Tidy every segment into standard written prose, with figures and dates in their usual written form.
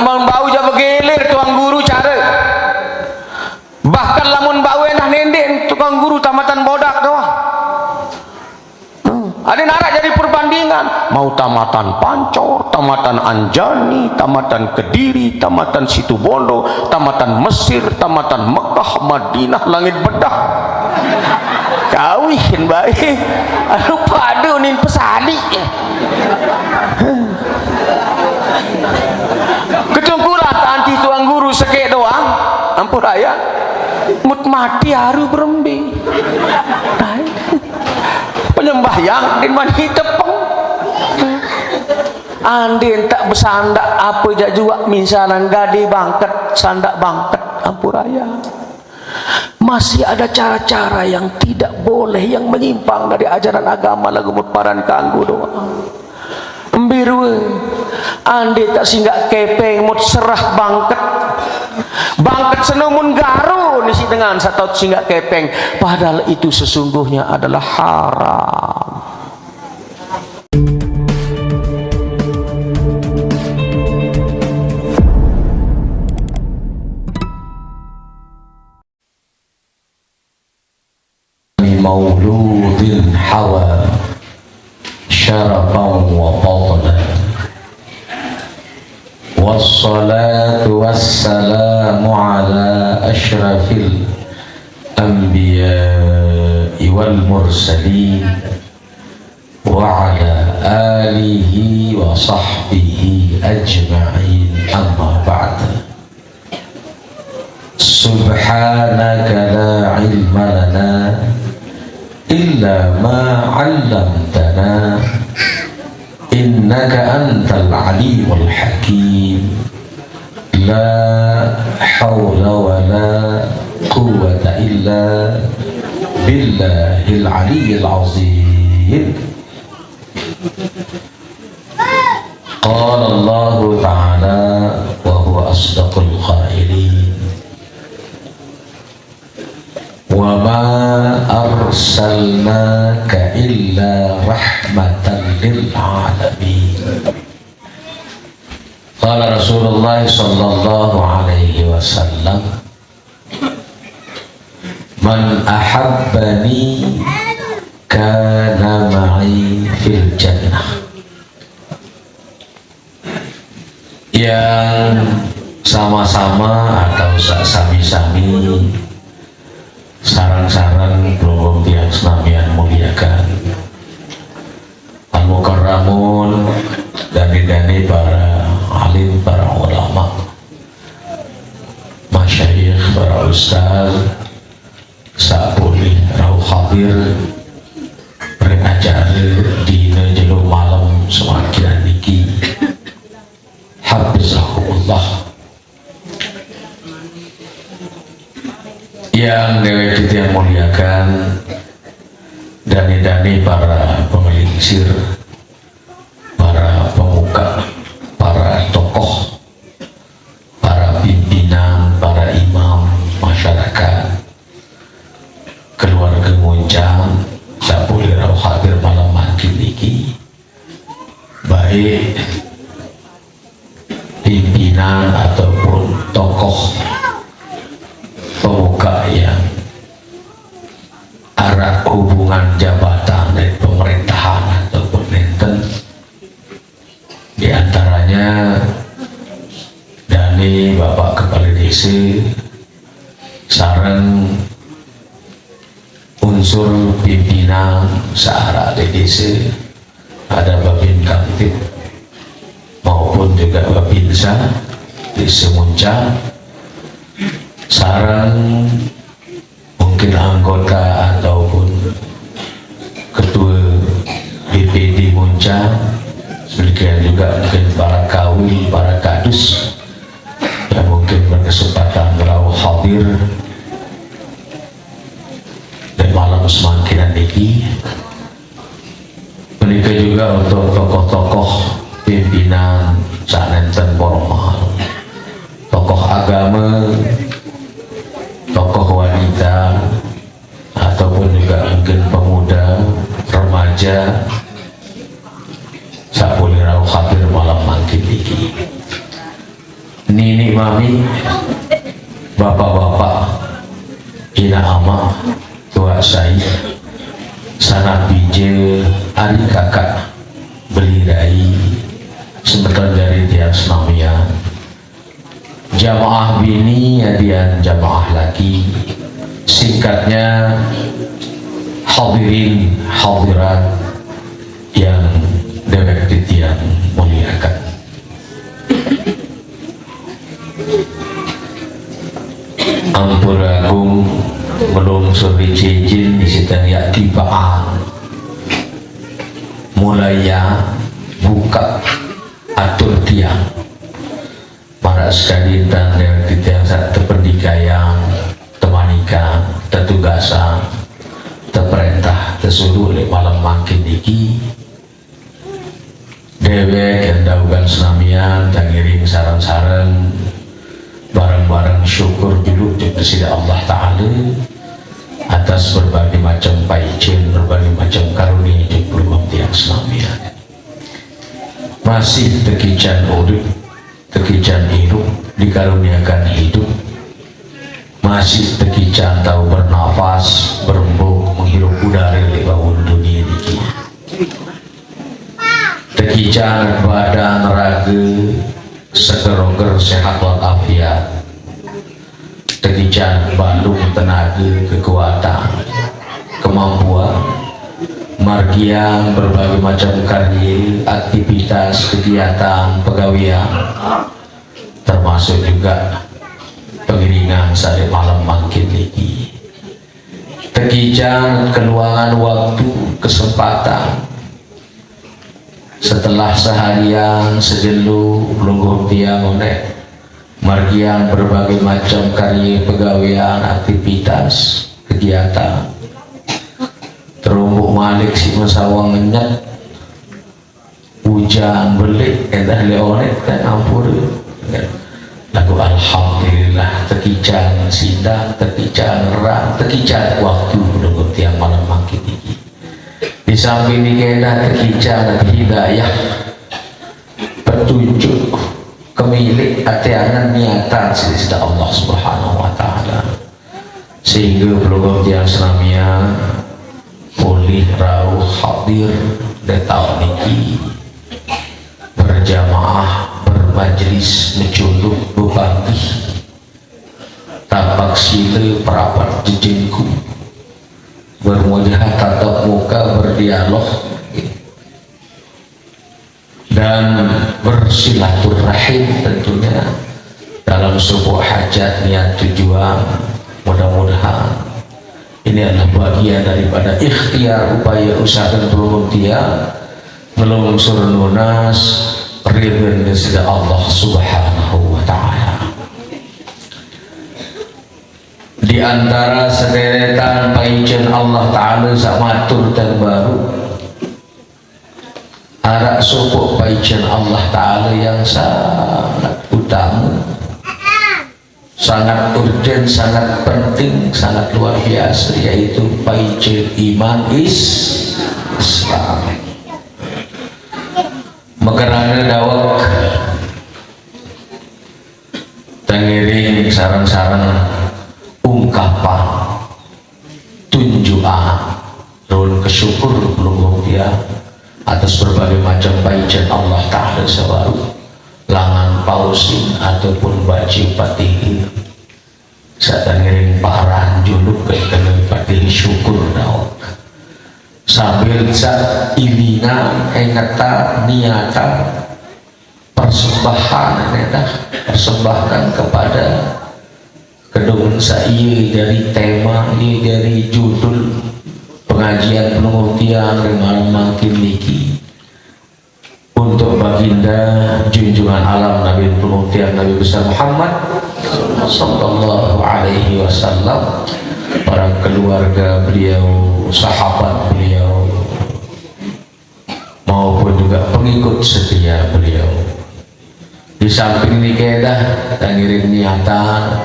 bau ja begilir tuang guru cara. Bahkan lamun bau enah nenden tukang guru tamatan bodak doang. Ada narak jadi perbandingan, mau tamatan Pancor, tamatan Anjani, tamatan Kediri, tamatan Situbondo, tamatan Mesir, tamatan Mekah, Madinah, Langit Bedah. Kawin baik, anu padu nin pesali ya. Kecungkulat anti tuang guru sekek doang, ampun raya. Mut mati haru berembi. Penyembah yang din mani tepeng. Andin tak bersandak apa jak juga misalnya gade bangket, sandak bangket ampuraya. Masih ada cara-cara yang tidak boleh, yang menyimpang dari ajaran agama lagu mutparan kanggo doang. Embiru andi tak singgah kepeng mut serah bangket. Bangket senumun garu nisi dengan satu singgah kepeng, padahal itu sesungguhnya adalah haram. Mauludin hawa syarafan wa fadlan, wassalatu wassalamu ala ashrafil anbiya'i wal mursalin wa ala alihi wa sahbihi ajma'in, amma ba'da. Subhanaka la ilma lana illa ma 'allamtana innaka antal alimul hakim. La hawla wa la quwwata illa billahil aliyyil azim. Qala Allah ta'ala wa huwa asdaqul qailin, wa ma arsalnaka illa rahmatan lil alamin. Qala Rasulullah sallallahu alaihi wasallam, man ahabbani kana ma'i fil jannah. Yang sama-sama atau sami-sami sarang-sarang kelompok tiang senamian muliakan al-mukarramun, dani-dani para alim, para ulama, masyayikh, para ustaz, sapulih rauh hadir berajar di jelu malam semakin niki hafizahullah. Yang dewa kita yang muliakan, dani-dani para pemelingsir, para pemuka, para tokoh, para pimpinan, para imam masyarakat, keluarga Munjang, sapulih rauh hadir malam makin niki, baik pimpinan ataupun tokoh pemuka yang arah hubungan jabatan dari pemerintahan ataupun nenten, diantaranya dari Bapak Kepala Desa sareng unsur pimpinan searah di desa, ada Babin Kamtib maupun juga Babinsa di Semunca, sarang mungkin anggota ataupun ketua BPD Munca, demikian juga mungkin para kawil, para kadus yang mungkin berkesempatan berau hadir dan malam semakin niki. Demikian juga untuk tokoh-tokoh pimpinan sanenten formal, tokoh agama, tokoh wanita, ataupun juga mungkin pemuda, remaja, sapulih rauh hadir malam makin tinggi. ngimami bapak-bapak ina ama tua saya sana bije ari kakak belirai sebentar dari tiang senamian jamaah bini adian jamaah laki, singkatnya hadirin hadirat yang dewek titian muliakan. Ampuragung belum suri cicin di situ ya tibaan mulai ya buka atur tiang para sekali dan dewek titian saat terperdikayang temanikan tertugasan terperintah tersuruh oleh malam makin diki dewek yang daugan senamian dan ngiring sarang-sarang barang-barang syukur dulu kepada Allah Ta'ala atas berbagai macam paicin, berbagai macam karunia di peluang tiang senamian. Masih tekican urip, tekican hidup, dikaruniakan hidup, masih tekican tahu bernafas, berembuk, menghirup udara di bawah dunia ini. Tekican badan raga seger-oger sehat walafiat, tekican balung tenaga kekuatan kemampuan margian berbagai macam karya aktivitas kegiatan pegawaian termasuk juga pengiringan saat malam makin lagi tekican keluangan waktu kesempatan setelah seharian sejelu lungguh tiang onek margian berbagai macam karya pegawaian aktivitas kegiatan terumbuk malik si masawang ngenyat hujan belik entah leonek dan ampur lagu alhamdulillah tekican sidang tekican rang tekican waktu lungguh tiang malam makin tinggi di samping dikena tekican hidayah petunjuk kemilik atianan niatan sisa Allah Subhanahu wa Ta'ala sehingga peluang tiang senamian boleh rauh hadir dan tahun ini berjamaah bermajlis menculuk berbagi tapak sila perapat jejengku berwajah tatap muka berdialog dan bersilaturahim tentunya dalam sebuah hajat niat tujuan. Mudah-mudahan ini adalah bagian daripada ikhtiar upaya usaha dan beruntia melunsur lunas ridha dari Allah Subhanahu wa Ta'ala. Di antara sederetan paijan Allah Ta'ala samatur dan baru arak sopok paijan Allah Ta'ala yang sangat utama, sangat urgen, sangat penting, sangat luar biasa, yaitu paijan iman Islam. Mekerana dawak tengiring sarang-sarang ungkapan tunjukan rul kesyukur belum dia atas berbagai macam paijan Allah Ta'ala sebaru langan pausin ataupun baju patih saat ngiring paran juluk ke patih syukur dawak sambil saat ilingan engata niatan persembahan persembahkan kepada kedung saya dari tema ini dari judul pengajian penelitian malam makin niki untuk baginda junjungan alam Nabi penelitian Nabi besar Muhammad sallallahu alaihi wasallam, para keluarga beliau, sahabat beliau maupun juga pengikut setia beliau. Di samping nikedah dan ngirim niatan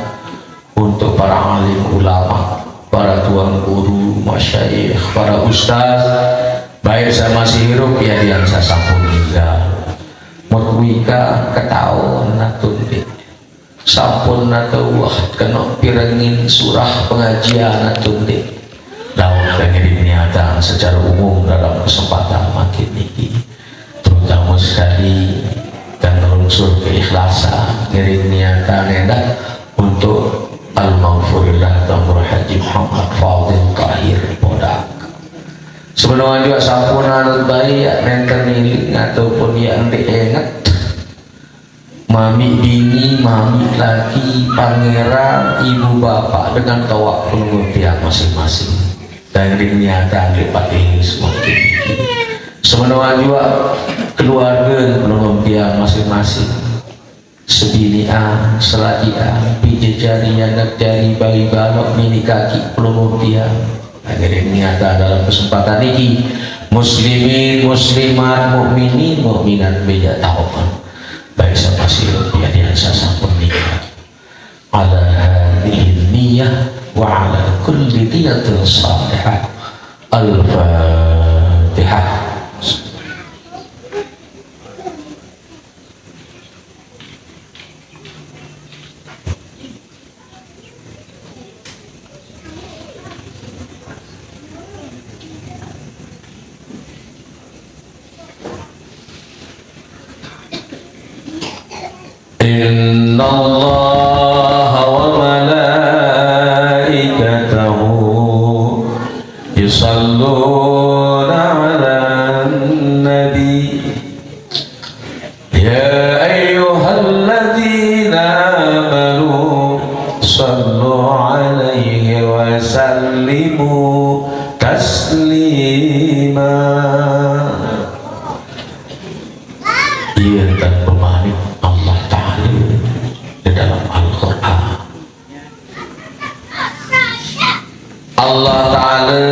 untuk para alim ulama, para tuan guru, masyayikh, para ustaz, baik saya masih hidup ya yang saya sambung meninggal mutwika ketahuan natundi sampun atau kena pirengin surah pengajian atau dek daun pengen niatan secara umum dalam kesempatan makin ini, terutama sekali dan unsur keikhlasan ngirim niatan enak untuk al-maghfurillah Dr. Haji Muhammad Fadil Tahir Bodak. Sebenarnya juga sampun anut baik nenten milik ataupun yang diingat mami bini, mami laki, pangeran, ibu bapak dengan tawak pengertian masing-masing dan niatan dipakai semakin ini. Sebenarnya juga keluarga pengertian masing-masing sebinian, selakian, pijat jari, anak jari, bayi balok, mini kaki pengertian. Akhirnya niatan dalam kesempatan ini muslimin, muslimat, mukminin, mukminat beda tahun baik sama si rupiah yang saya sampun nikah ala hadhihi niyah wa ala kulli niyatin salihah. Al-Fatihah. Inna Allah wa malaikatahu yusalluna ala nabi ya ayyuhalladzina amanu sallu alaihi wa sallimu taslima. Iya dan pemanik Allah Ta'ala di dalam Al-Quran. Allah Ta'ala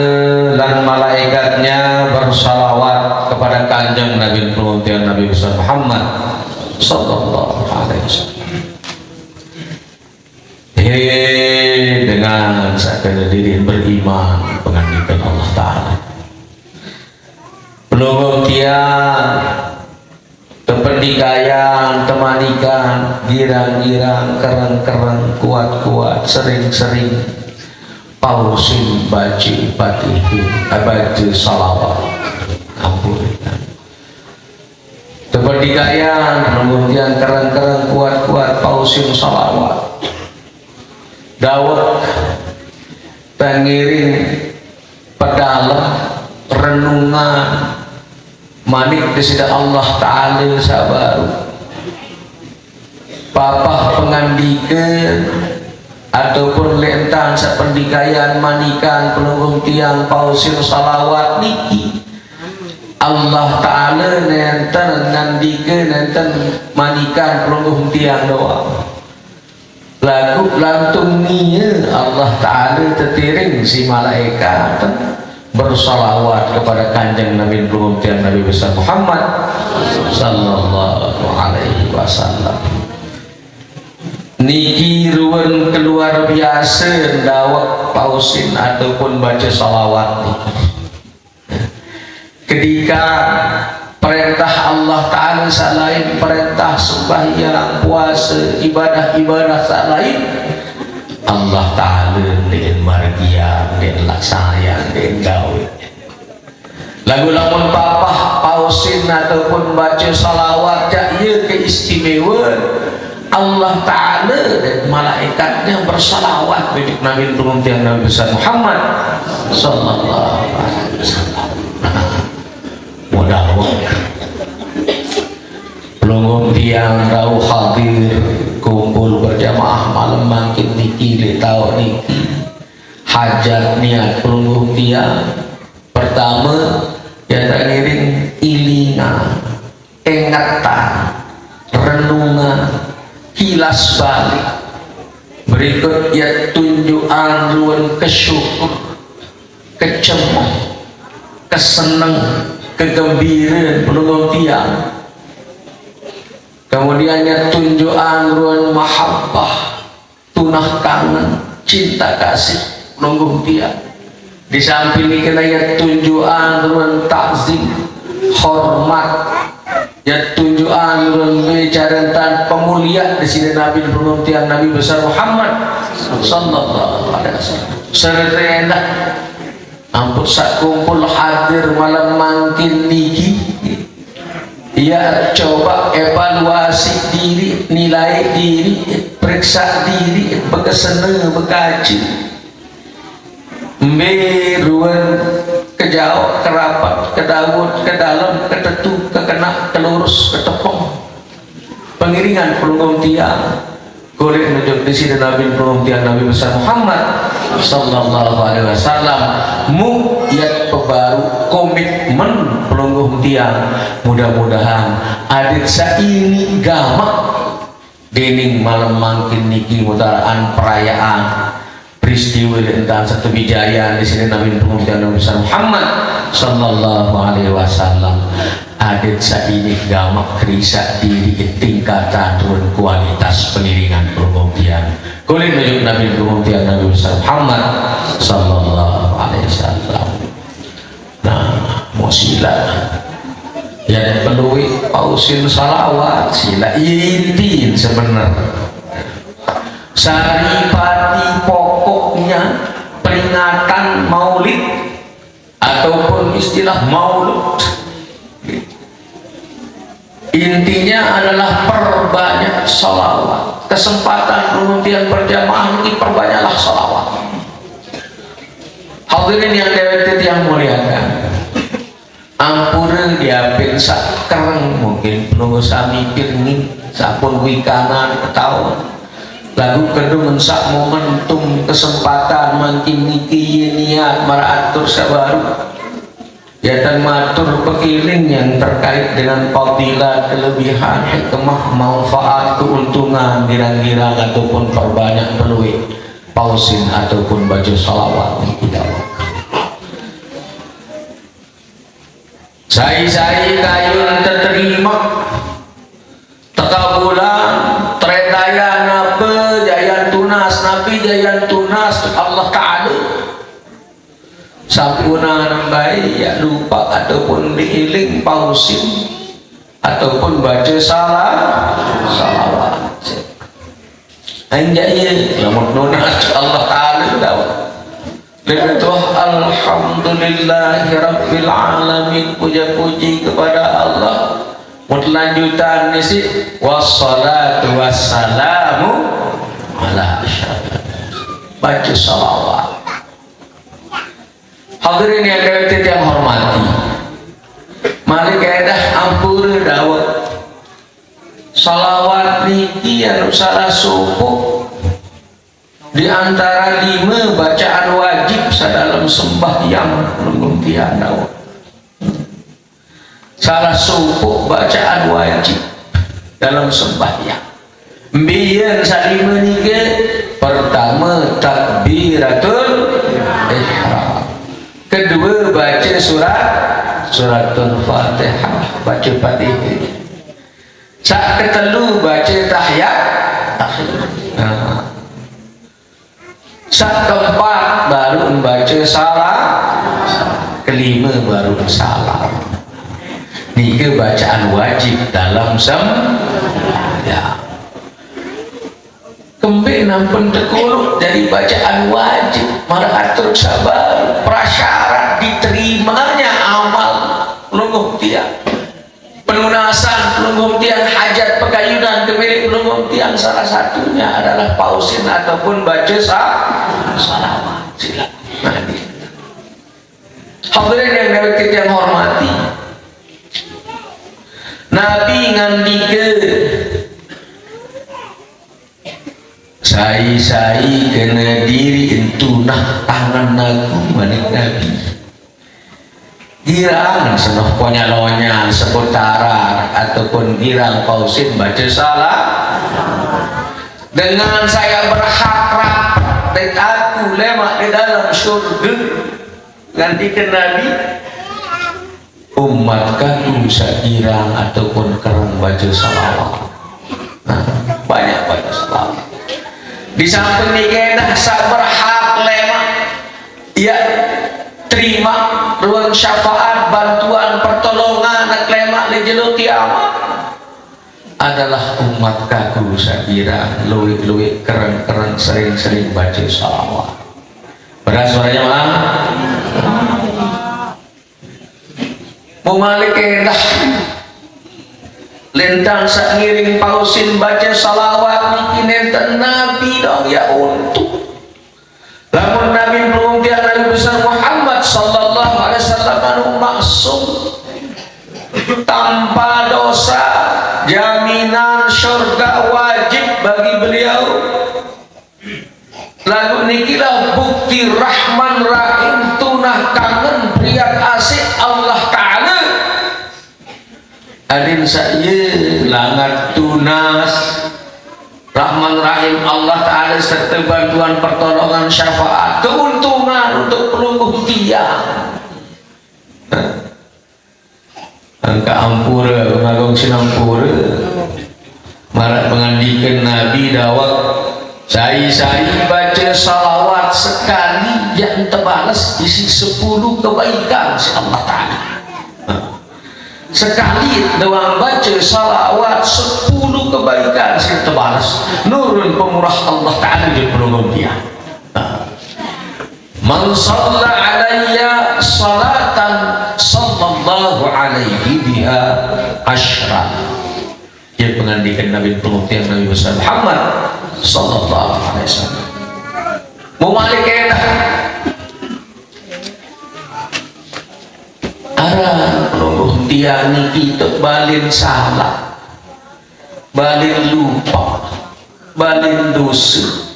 dan malaikatnya bersalawat kepada kanjeng Nabi Muhammad Nabi besar Muhammad Sallallahu Alaihi Wasallam. Dengan sekali diri beriman penganikan Allah Ta'ala pelunggung tiang keperdikaian, temanikan, girang-girang, kerang-kerang, kuat-kuat, sering-sering pausin baci batihu, baca salawat, ampunikan. Keperdikaian, kemudian kerang-kerang, kuat-kuat, pausin salawat. Dawet, pengiring, pedalam, renungan, manik disida Allah Ta'ala sabaru papa pengandikan ataupun lentang sependikayan manikan pelunggung tiang pausir salawat niki Allah Ta'ala nenten ngandikan nenten manikan pelunggung tiang doang lagu lantungnya Allah Ta'ala tetiring si malaikat bersalawat kepada kanjeng Nabi Muhammad Nabi besar Muhammad Sallallahu Alaihi Wasallam. Niki ruwen keluar biasa dawak pausin ataupun baca salawat niki. Ketika perintah Allah Ta'ala selain perintah sembahyang puasa ibadah-ibadah selain Allah Ta'ala dengan margian, dengan laksanayan, dengan gawe. Lagu lamun papah pausin ataupun baca salawat jaya keistimewaan Allah Ta'ala dan malaikatnya bersalawat bagi Nabi Muhammad Nabi besar Muhammad Sallallahu Alaihi Wasallam. Mudah-mudahan pelunggung tiang rauh hadir kumpul berjamaah malam makin niki tahu niki hajat niat pelunggung tiang pertama yang ngiring ilingan ingatan renungan kilas balik berikut ya tunjukan ruang kesyukur kecemong keseneng kegembiraan pelunggung tiang. Kemudiannya tunjukan ruang mahabbah, tunah kangen, cinta kasih nunggu dia. Di samping ini kena tunjukan ruang takzim, hormat, ya tunjukan bicara tentang pemuliaan di sini Nabi penguntian Nabi besar Muhammad sallallahu alaihi wasallam serena ampun sak kumpul hadir malam mangkin niki ya coba evaluasi diri, nilai diri, periksa diri, bekesene bekaji beruan kejauh, kerapat, ke daun, ke dalam, ke tetu, ke kena, ke lurus, ke tepung pengiringan pelunggung tiang golek menunjuk di sini Nabi pelunggung tiang Nabi besar Muhammad sallallahu alaihi wasallam mu'yat pebaru komitmen pelunggung tiang mudah-mudahan adit saini gamak dening malam mangkin niki mutaraan perayaan peristiwa tentang satu bijaya di sini Nabi Muhammad Muhammad sallallahu alaihi wasallam adik saini gamak kerisa diri tingkatan turun kualitas pengiringan pengopian kulit menuju Nabi Muhammad Nabi Muhammad sallallahu alaihi wasallam. Nah mau sila yang perlu pausin salawat sila intin sebenarnya saripati pokoknya peringatan maulid ataupun istilah maulud intinya adalah perbanyak salawat. Kesempatan penguntian berjamaah ini perbanyaklah salawat. Hadirin yang dewet yang muliakan, ampura diapin sak kereng mungkin penunggu sami pirngin sapun wikanan ketahuan lagu kedung sak momentum kesempatan makin niki niat maratur sabaru yaitu matur pekiling yang terkait dengan fadilah kelebihan hikmah manfaat keuntungan girang-girang ataupun perbanyak peluit pausin ataupun baca salawat tidak saya kayun terterima tekabulan teredaya napa jayan tunas nabi jayan tunas Allah Ta'ala sampuna nambai ya lupa ataupun diiling pausin ataupun baca salawat anjaya lamun nunas Allah Ta'ala dawat Lebetuh alhamdulillahi rabbil alamin puja-puji kepada Allah lanjutan nisi wassalatu wassalamu ala asyrafil baca salawat. Hadirin yang kami yang hormati mari kaedah ampura dawat salawat niki anu salah subuh di antara 5 bacaan wajib sadalam sembahyang penguntian dawat salah subuh bacaan wajib dalam sembahyang biar salima nike pertama takbiratul ihram kedua baca suratul fatihah baca fatihah sak ketelu baca tahiyat sak keempat baru membaca salam kelima baru salam nike bacaan wajib dalam sembahyang kembali nampun tekuluk dari bacaan wajib maratur sabar prasyarat diterimanya amal pelungguh tiang pelunasan pelungguh tiang hajat pekayunan kemilik pelungguh tiang salah satunya adalah pausin ataupun baca salawat silakan. Hadirin yang dapat yang hormati Nabi ngandike sai kena diri entunah tangan aku manik Nabi girang senah konyalonya seputaran ataupun girang pausin baca salah dengan saya berharap dan aku lemak di dalam surga gantikan Nabi umat kaku sagirang ataupun kerang baca salawat. Nah, banyak baca salawat di samping dikedah sak berhak lemak ya terima ruang syafaat bantuan pertolongan nak lemak di jelo kiamat adalah umat kaku sakira luwih-luwih keren-keren sering-sering baca salawat. Beras suaranya mah mumalik edah lentang sak ngiring pausin baca salawat niki nenten nabi dong ya untuk lamun nabi belum dia Nabi besar Muhammad sallallahu alaihi wasallam anu maksum tanpa dosa, jaminan surga wajib bagi beliau. Lagu nikilah bukti Rahman Rahim tunah kangen priat asik Allah Ta'ala. Adin saya langat tunas Rahman Rahim Allah Ta'ala serta bantuan pertolongan syafaat keuntungan untuk pelungguh tiang. Angka ampura mengagung sinampura marak mengandikan Nabi dawak saya baca salawat sekali yang terbalas isi 10 kebaikan si Allah Ta'ala. Sekali doang baca salawat 10 kebaikan si terbalas nurun pemurah Allah Ta'ala di pelungguh dia. Man shalla alayya salatan sallallahu alaihi biha asyra. Ia pengandikan Nabi pengertian Nabi besar Muhammad sallallahu alaihi wasallam. Mumalik edah arah pelungguh tiang kita balin salah, balin lupa, balin dosa.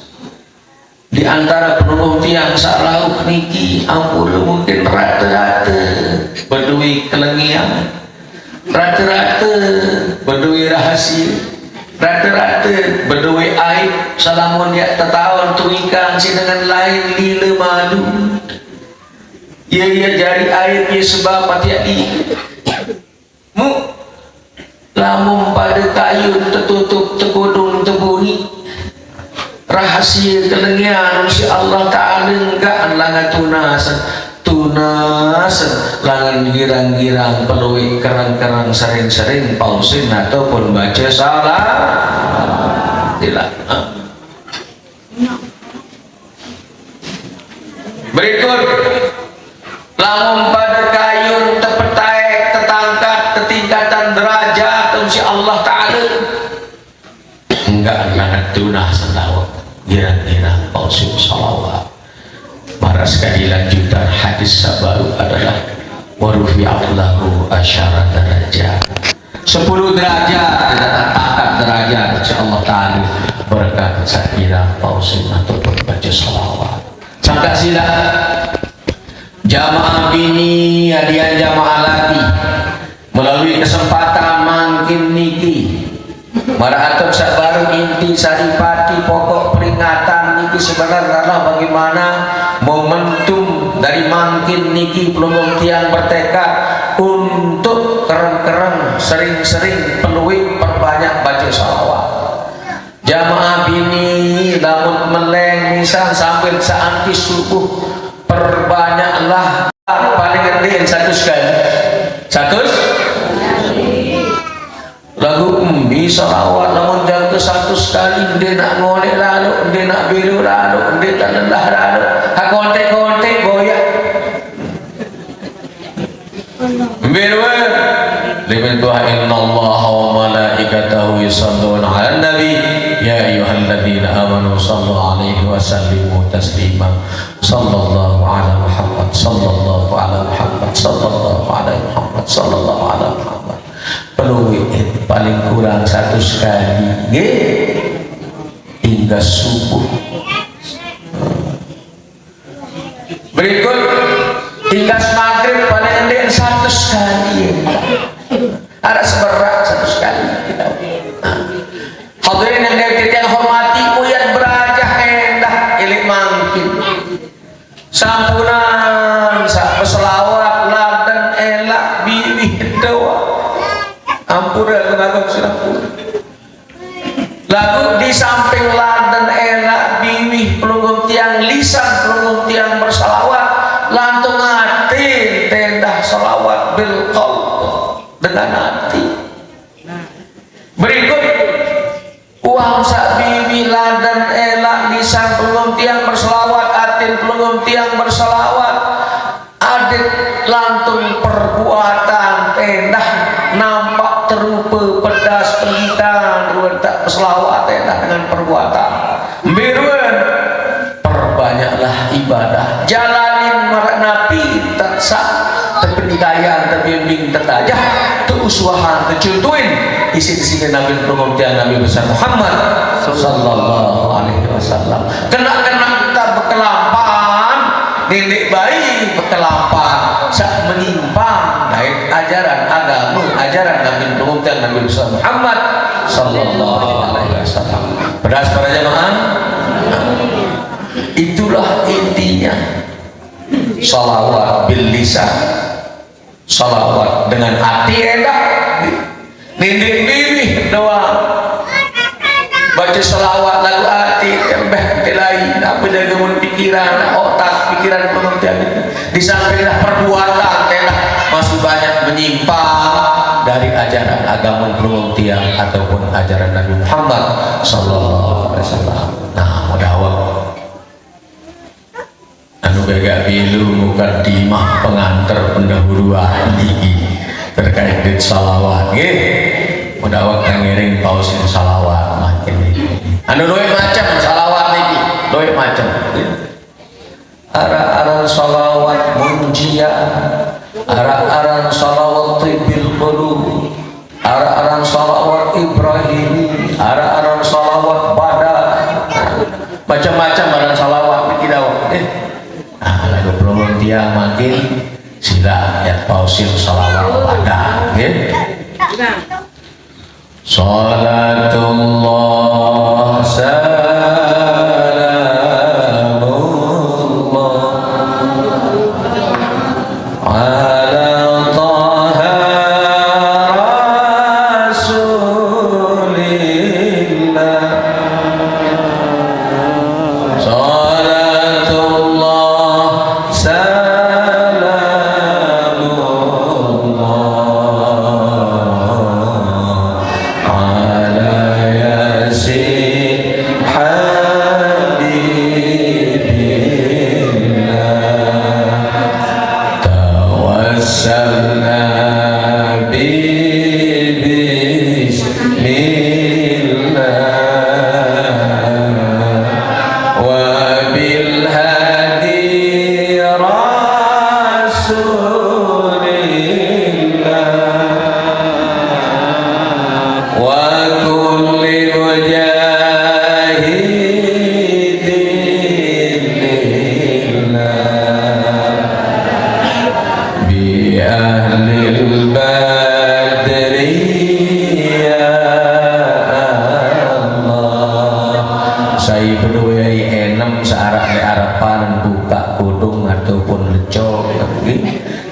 Di antara pelungguh tiang sarau niki ampun mungkin rata-rata berdui kelengian, rata-rata berdui rahasia, rata-rata berdui aib. Salamun dia tertawan tuikan si dengan lain lila malu. Ia jari aib ia sebab mati adi. Mu lamun pada kayu tertutup terkodong terbunyi. Rahasia kelengian si Allah Ta'ala enggak langan tunasan langan girang-girang peluit kerang-kerang sering-sering pausin ataupun baca salah tidak. Berikut lamun pada kayun terpetai tertangkat ketingkatan derajat si Allah Ta'ala enggak langan tunasan lawak girang-girang pausin salawat. Mara sekali lanjutan hadis sabaru adalah warufi'allahu asyara derajat 10 derajat tidak angkat derajat insyaAllah ta'ala berkat sakira pausin atau berbaca salawat. Sampai sila jamaah bini hadiah jamaah laki melalui kesempatan mangkin niki mara atau sabaru inti saripati pokok peringatan niki sebenarnya bagaimana momentum dari mangkin niki pelungguh tiang bertekad untuk keren-keren sering-sering peluit perbanyak baca salawat. Jamaah bini lamun meleng misal sambil saanti subuh perbanyaklah paling gede 1 kali 1 lagu bisa salawat namun jangan ke 1 kali dia nak ngolek lalu dia nak biru lalu dia tak lelah lalu hak kontek-kontek goyak biru liman tuha innallaha wa malaikatahu yusalluna ala nabi ya ayyuhalladzina amanu sallu alaihi wa sallimu taslima sallallahu ala Muhammad sallallahu ala Muhammad sallallahu ala Muhammad sallallahu ala Muhammad. Peluit paling kurang 1 kali hingga subuh. Berikut hingga maghrib paling endek 1 kali ada seberat 1 kali. Hadirin yang kita hormati uyat berajah endah ilik mangkin sampunan sak selawat ladan elak biwih dawa ampura mengagung sinampura lagu di samping ladan elak biwih pelungguh tiang lisan pelungguh tiang bersalawat lantung hati tendah salawat bil qalb dengan hati. Berikut eta dengan perbuatan. Biruan perbanyaklah ibadah, jalanin napi tersak terpenikayan terbimbing tertajah terusuhan tercontohin isi-isi Nabi Muhammad Nabi besar Muhammad sallallahu alaihi wasallam. Kena kita berkelapan nenek bayi berkelapan sak menyimpang dari ajaran agama ajaran Nabi Muhammad Nabi besar Muhammad sallallahu alaihi wasallam. Pedas para jemaah, itulah intinya salawat bil lisan, salawat dengan hati enak, ninding bibih doang baca salawat lagu hati tembeh lain apa jaga mun pikiran otak pikiran pengertian di sampinglah perbuatan telah masih banyak menyimpang dari ajaran agama Muhammadiyah ataupun ajaran Nabi Muhammad sallallahu alaihi wasallam. Nah, mudahwah anu gagak bilu mukadimah pengantar pendahuluan ini terkait dengan salawat nggih. Mudahwah ngiring pausin salawat makin ini. Anu doe macam salawat niki, doe macam. Ara-aran salawat munjiyah, ara-aran salawat tibil qulub, ara-aran salawat Ibrahim, ara-aran salawat badar. Macam-macam aran salawat niki dawa. Lagu promo dia makin sila ya pausin salawat badar nggih. Salatullah salamullah ala taha rasulillah. Salatullah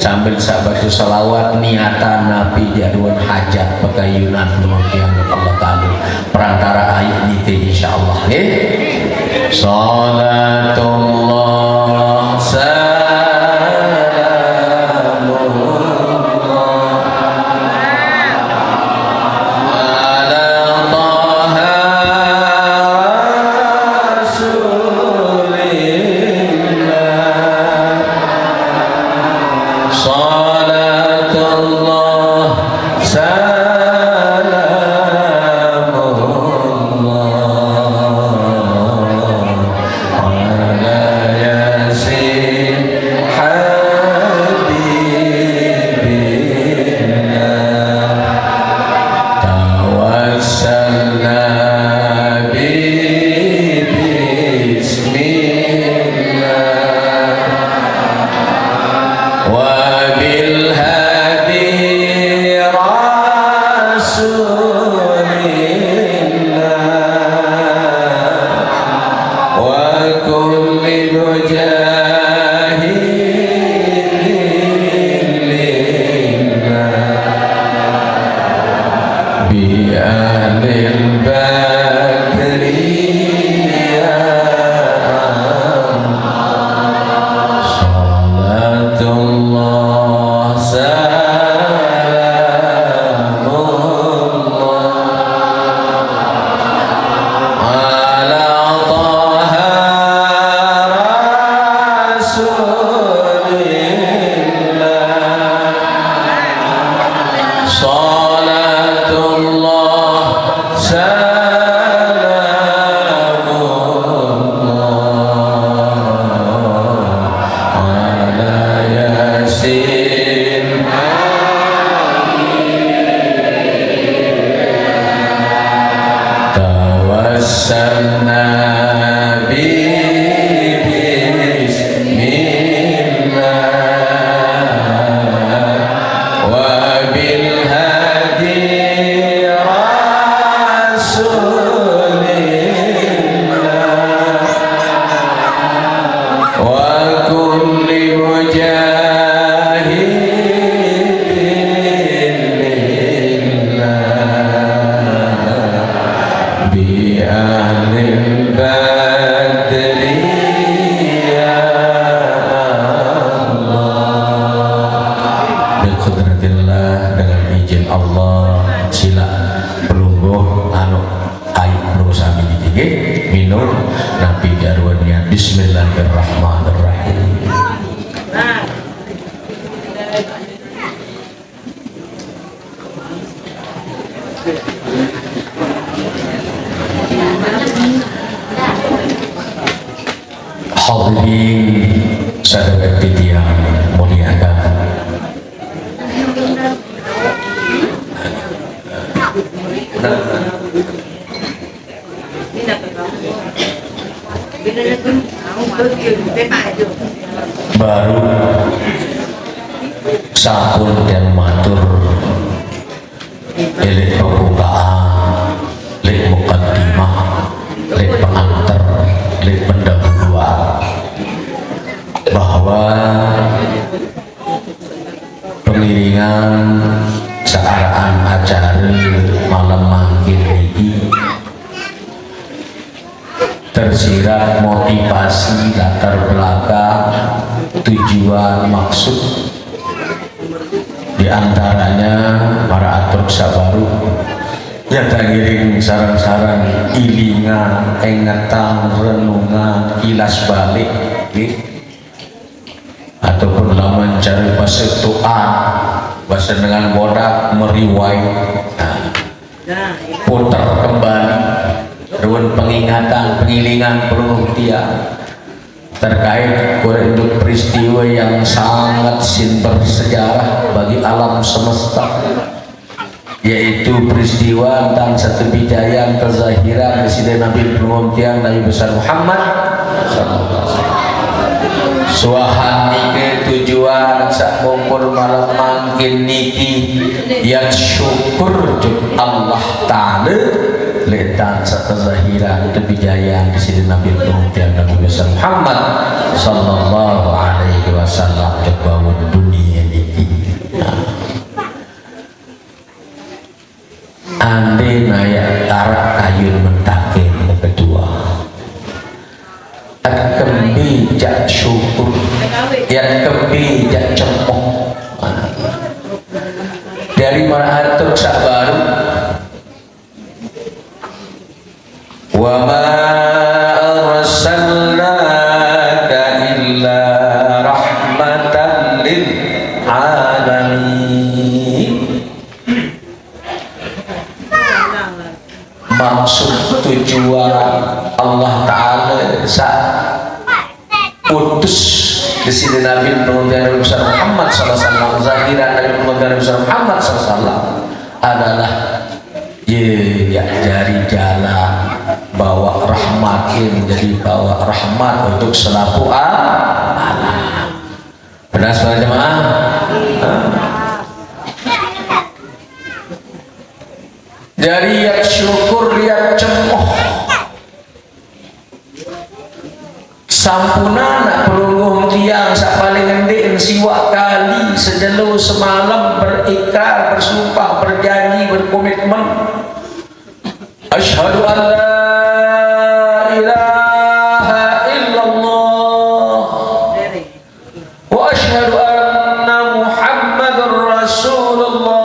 sambil sahabat salawat niatan Nabi diaduan hajat pekayunan yang Allah Ta'ala perantara ayat ini insyaallah salatullah salamullah Hadirin sahabat yang muliakan, baru sampun dan matur elek pembukaan, lek mukaddimah, lek pengantar, lek pendahuluan bahwa pengiringan searaan acara malam mangkin ini tersirat motivasi, latar belakang, tujuan, maksud, diantaranya para atur sabaru yang tangiring saran-saran ilingan, ingatan, renungan, kilas balik ataupun laman cari bahasa doa, bahasa dengan bodak meriwai, putar kembali ruang pengingatan, pengilingan, pengertian terkait untuk peristiwa yang sangat bersejarah bagi alam semesta, yaitu peristiwa tentang satu bidayaan kezahiran Presiden Nabi Penghentian Nabi besar Muhammad suahan niki tujuan sak kumpul malam mangkin niki yang syukur Allah Ta'ala letan satu zahiran kebijayaan Presiden Nabi Penghentian Nabi besar Muhammad sallallahu alaihi wasallam kebangun dunia niki. Ande naya tarak kayun mentake kedua kembi jak syukur yang kembi jak cempok dari para atur sabar wa ma arsalnaka illa rahmatan lil alamin. Maksud tujuan Allah Ta'ala saat putus di sini Nabi Muhammad Muhammad SAW, zahiran Nabi Muhammad Muhammad SAW adalah ya dari jalan bawa rahmatin, jadi bawa rahmat untuk selaku alam. Benar sekali jemaah? Dari yang syukur yang cemoh sampuna pelungguh tiang sak paling ngendek siwak kali sejelu semalam berikrar, bersumpah, berjanji, berkomitmen asyhadu an la ilaha illallah wa asyhadu anna muhammadur rasulullah.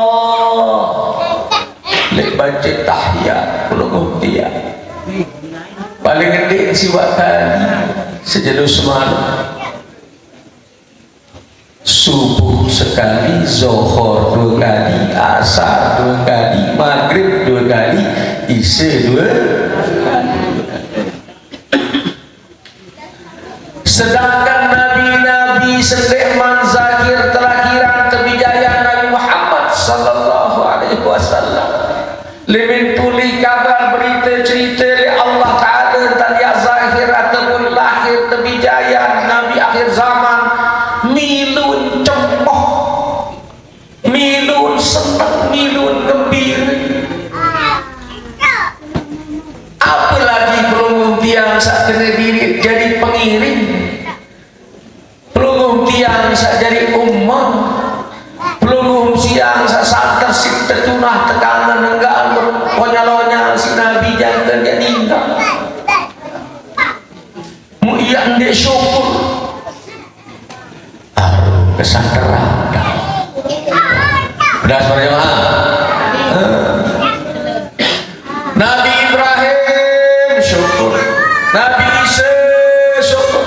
Lek baca tahiyat pelungguh tiang paling ngendek siwak kali sejelu semalam, subuh sekali, zohor 2 kali, asar 2 kali, maghrib 2 kali, isya 2 kali. Sedangkan nabi-nabi sedeman zakir terakhiran kebijayaan Nabi Muhammad sallallahu alaihi wasallam lebih tuli kabar berita cerita Allah Ta'ala tiang sak kena diri jadi pengiring, pelungguh tiang sak jadi ummah, pelungguh siang sak santer sip tetunah tekanan enggaan berkonyol-konyol si Nabi jangan dia tinggal mu iya ndek syukur kesanteran udah suara jemaah. Nabi Ibrahim syukur, Nabi Isa syukur,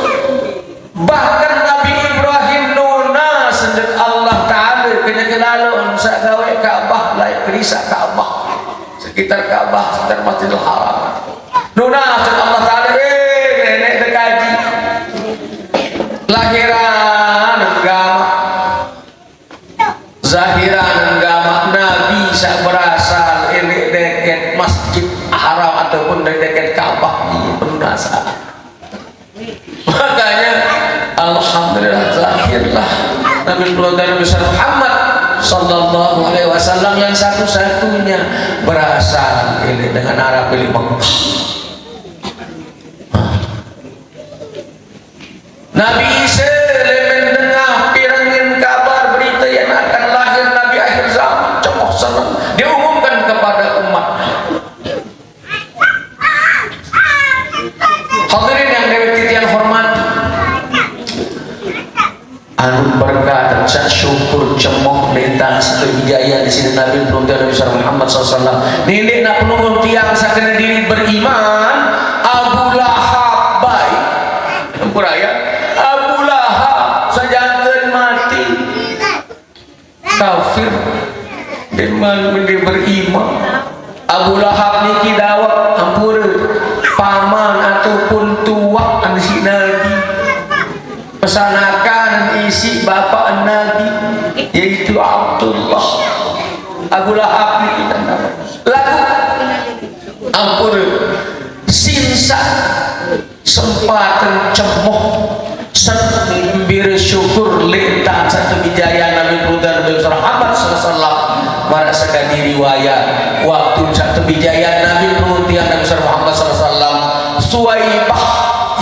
bahkan Nabi Ibrahim nuna sejak Allah Ta'ala kena kelalun sak gawe Ka'bah lain kerisa Ka'bah sekitar Ka'bah sekitar Masjidil Haram nuna sejak Allah Ta'ala nenek dekaji lahiran agama zahiran agama Nabi sak berasal ini deket Masjid Haram ataupun dari deket Ka'bah ini penasa. Makanya alhamdulillah lahirlah Nabi besar Muhammad sallallahu alaihi wasallam yang satu-satunya berasal ini dengan arah pilih Mekah. Nabi Isa mendengar pirangin kabar berita yang akan lahir Nabi akhir zaman, cemoh senang diumumkan kepada umat. Hadirin yang deweti yang hormati, anu berkah dan syukur cemoh lintang satu wijaya di sini Nabi Nabi Muhammad SAW. Nini nak penunggu tiang sakena diri beriman Abu Lahab baik ya Abu Lahab sajangan mati kafir dengan dia beriman. Abu Lahab niki dawak ampun paman ataupun tuak an si Nabi pesanakan isi bapak Nabi yaitu Abdullah. Abu Lahab niki lagu ampun sinsa sempatan cemoh sembir syukur lintang satu bijaya Nabi Muhammad SAW merasakan riwayat waktu satu bijaya Nabi Muhammad SAW Suwaibah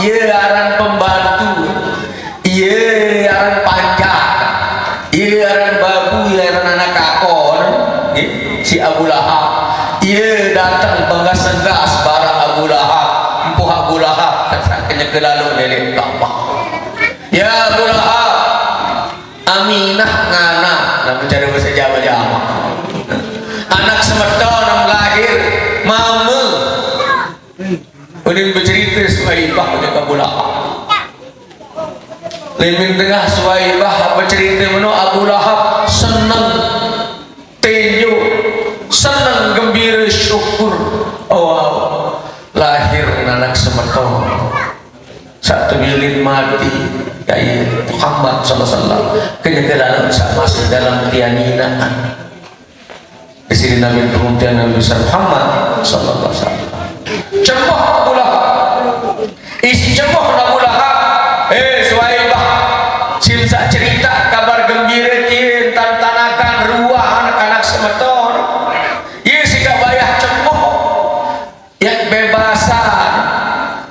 ia aran pembantu ia aran panjang ia aran babu ia aran anak kakor si Abu Lahab ia datang benggas-enggas bara Abu Lahab empuh Abu Lahab kesakinya kelalu nelik Ka'bah ya Abu Lahab Aminah ngana nak mencari bahasa Jawa anak semerta yang lahir mama udah bercerita Suwaibah pada Abu Lahab lebih tengah Suwaibah bercerita mana Abu Lahab senang tenjo senang gembira syukur oh lahir anak semerta satu bilin mati kayak Muhammad SAW kenyataan masih dalam keyakinan di sini Nabi kemudian Nabi Muhammad SAW cemoh Abu Lahab isi cemoh Abu Lahab Suwaibah silsa cerita kabar gembira tantanakan ruah anak-anak semeton ia sikap bayah cemoh yang bebasan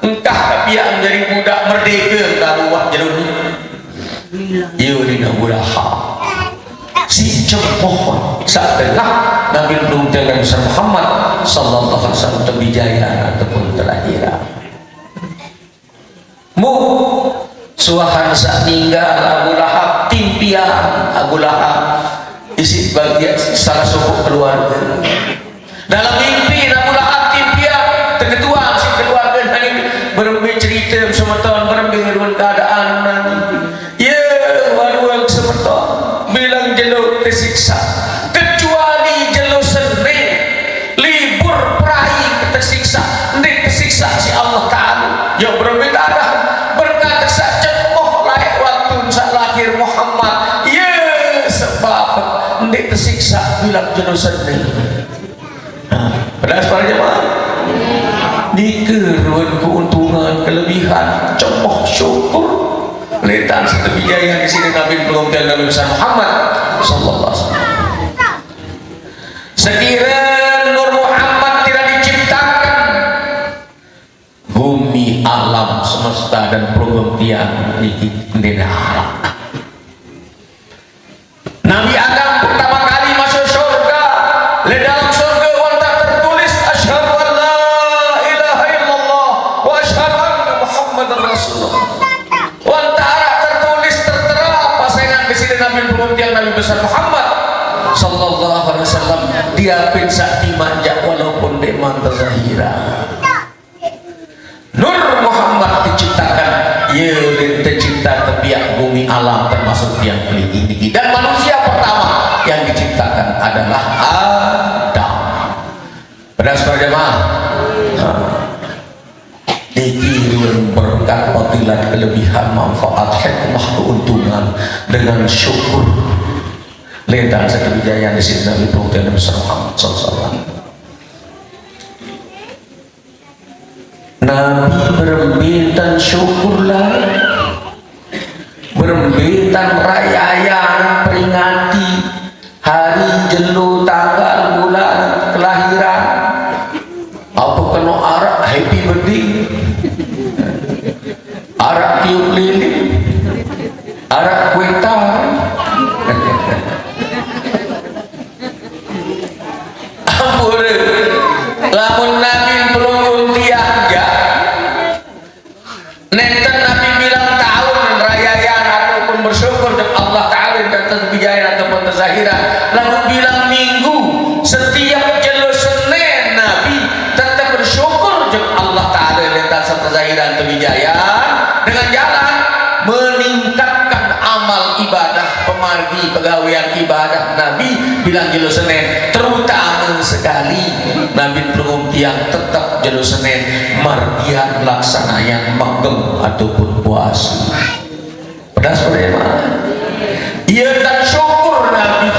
entah tapi yang menjadi budak merdeka karuah jeruni ia Abu Lahab si cemoh saat tengah Nabi Muhammad sallallahu alaihi wasallam terbijaya ataupun terakhir suahan saat meninggal Abu Lahab timpian Abu Lahab isi bagian salah suku keluarga dalam mimpi Abu Lahab timpian terketuan si keluarga ini bercerita semeton berbiru keadaan nanti ya waduh semeton bilang jeluk tersiksa kecuali jeluk sering libur perahi tersiksa ini tersiksa si Allah Ta'ala yang berbeda berkata saja lahir Muhammad ya sebab ini tersiksa bilang jenuh sendiri pada para jemaah dikerun keuntungan kelebihan cemoh syukur letan satu bijaya di sini Nabi Nabi besar Muhammad sallallahu alaihi wasallam sekira Nur Muhammad tidak diciptakan bumi bumi alam semesta dan pergantian niki pendena harap. Nabi Adam pertama kali masuk surga, di dalam surga wanta tertulis asyhadu an la ilaha illallah wa asyhadu anna muhammadar rasulullah. Wanta tertulis tertera pasangan kesini Nabi pergantian Nabi besar Muhammad sallallahu alaihi wasallam, dia pun sakti manja walaupun deman terzahira. Nur Muhammad diciptakan, ia tercipta tepiak bumi alam termasuk yang paling tinggi, dan manusia pertama yang diciptakan adalah Adam. Pada jemaah, dikirim berkat fadilat kelebihan manfaat hikmah keuntungan dengan syukur lentang sekebijayaan di sini Nabi Muhammad SAW. Nabi berembitan syukurlah, berembitan rayaan peringati hari jelu tanggal bulan kelahiran. Apa kena arak happy birthday, arak tiup lilin, arak kue tar. Ampun, lamun Nabi belum tiaga, nenten Nabi bilang tahun rayaan ataupun bersyukur dengan Allah Ta'ala dan terbijaya ataupun terzahira, lalu bilang minggu setiap jelo Senin Nabi tetap bersyukur dengan Allah Ta'ala dan terzahira dan terbijaya dengan jalan meningkatkan amal ibadah pemargi pegawaian ibadah. Nabi bilang jelo Senin terutama sekali Nabi belum yang tetap jelo Senin margian laksanayan magem ataupun puasa. Pada sore mana ia tak syukur Nabi.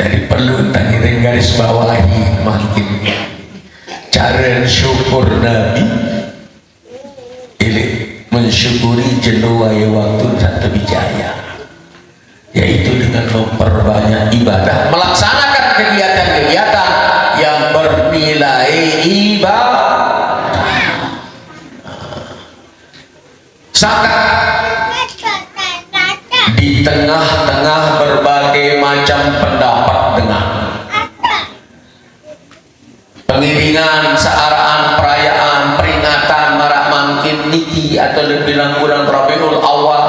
Jadi perlu tangirin garis bawahi makin cara syukur Nabi ini mensyukuri jenuai waktu dan terbijaya, yaitu dengan memperbanyak ibadah, melaksanakan kegiatan-kegiatan yang bernilai ibadah. Sangat di tengah-tengah berbagai macam pendapat dengan pengiringan searaan perayaan peringatan marak mangkin niki atau bilang bulan Rabiul Awal,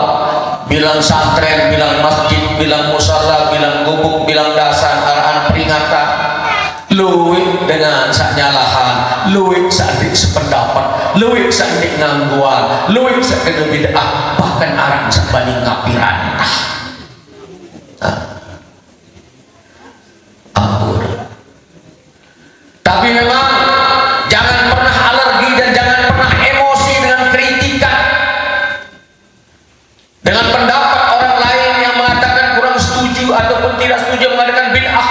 bilang santren, bilang masjid, bilang musala, bilang gubuk, bilang dasar araan peringatan luwih dengan saknyalahan, luwih sadik sependapat, luwih sadik ngangguan, luwih sadik bid'ah, bahkan arang sabanding ngapiran. Ampun. Tapi memang jangan pernah alergi dan jangan pernah emosi dengan kritikan, dengan pendapat orang lain yang mengatakan kurang setuju ataupun tidak setuju mengadakan bid'ah,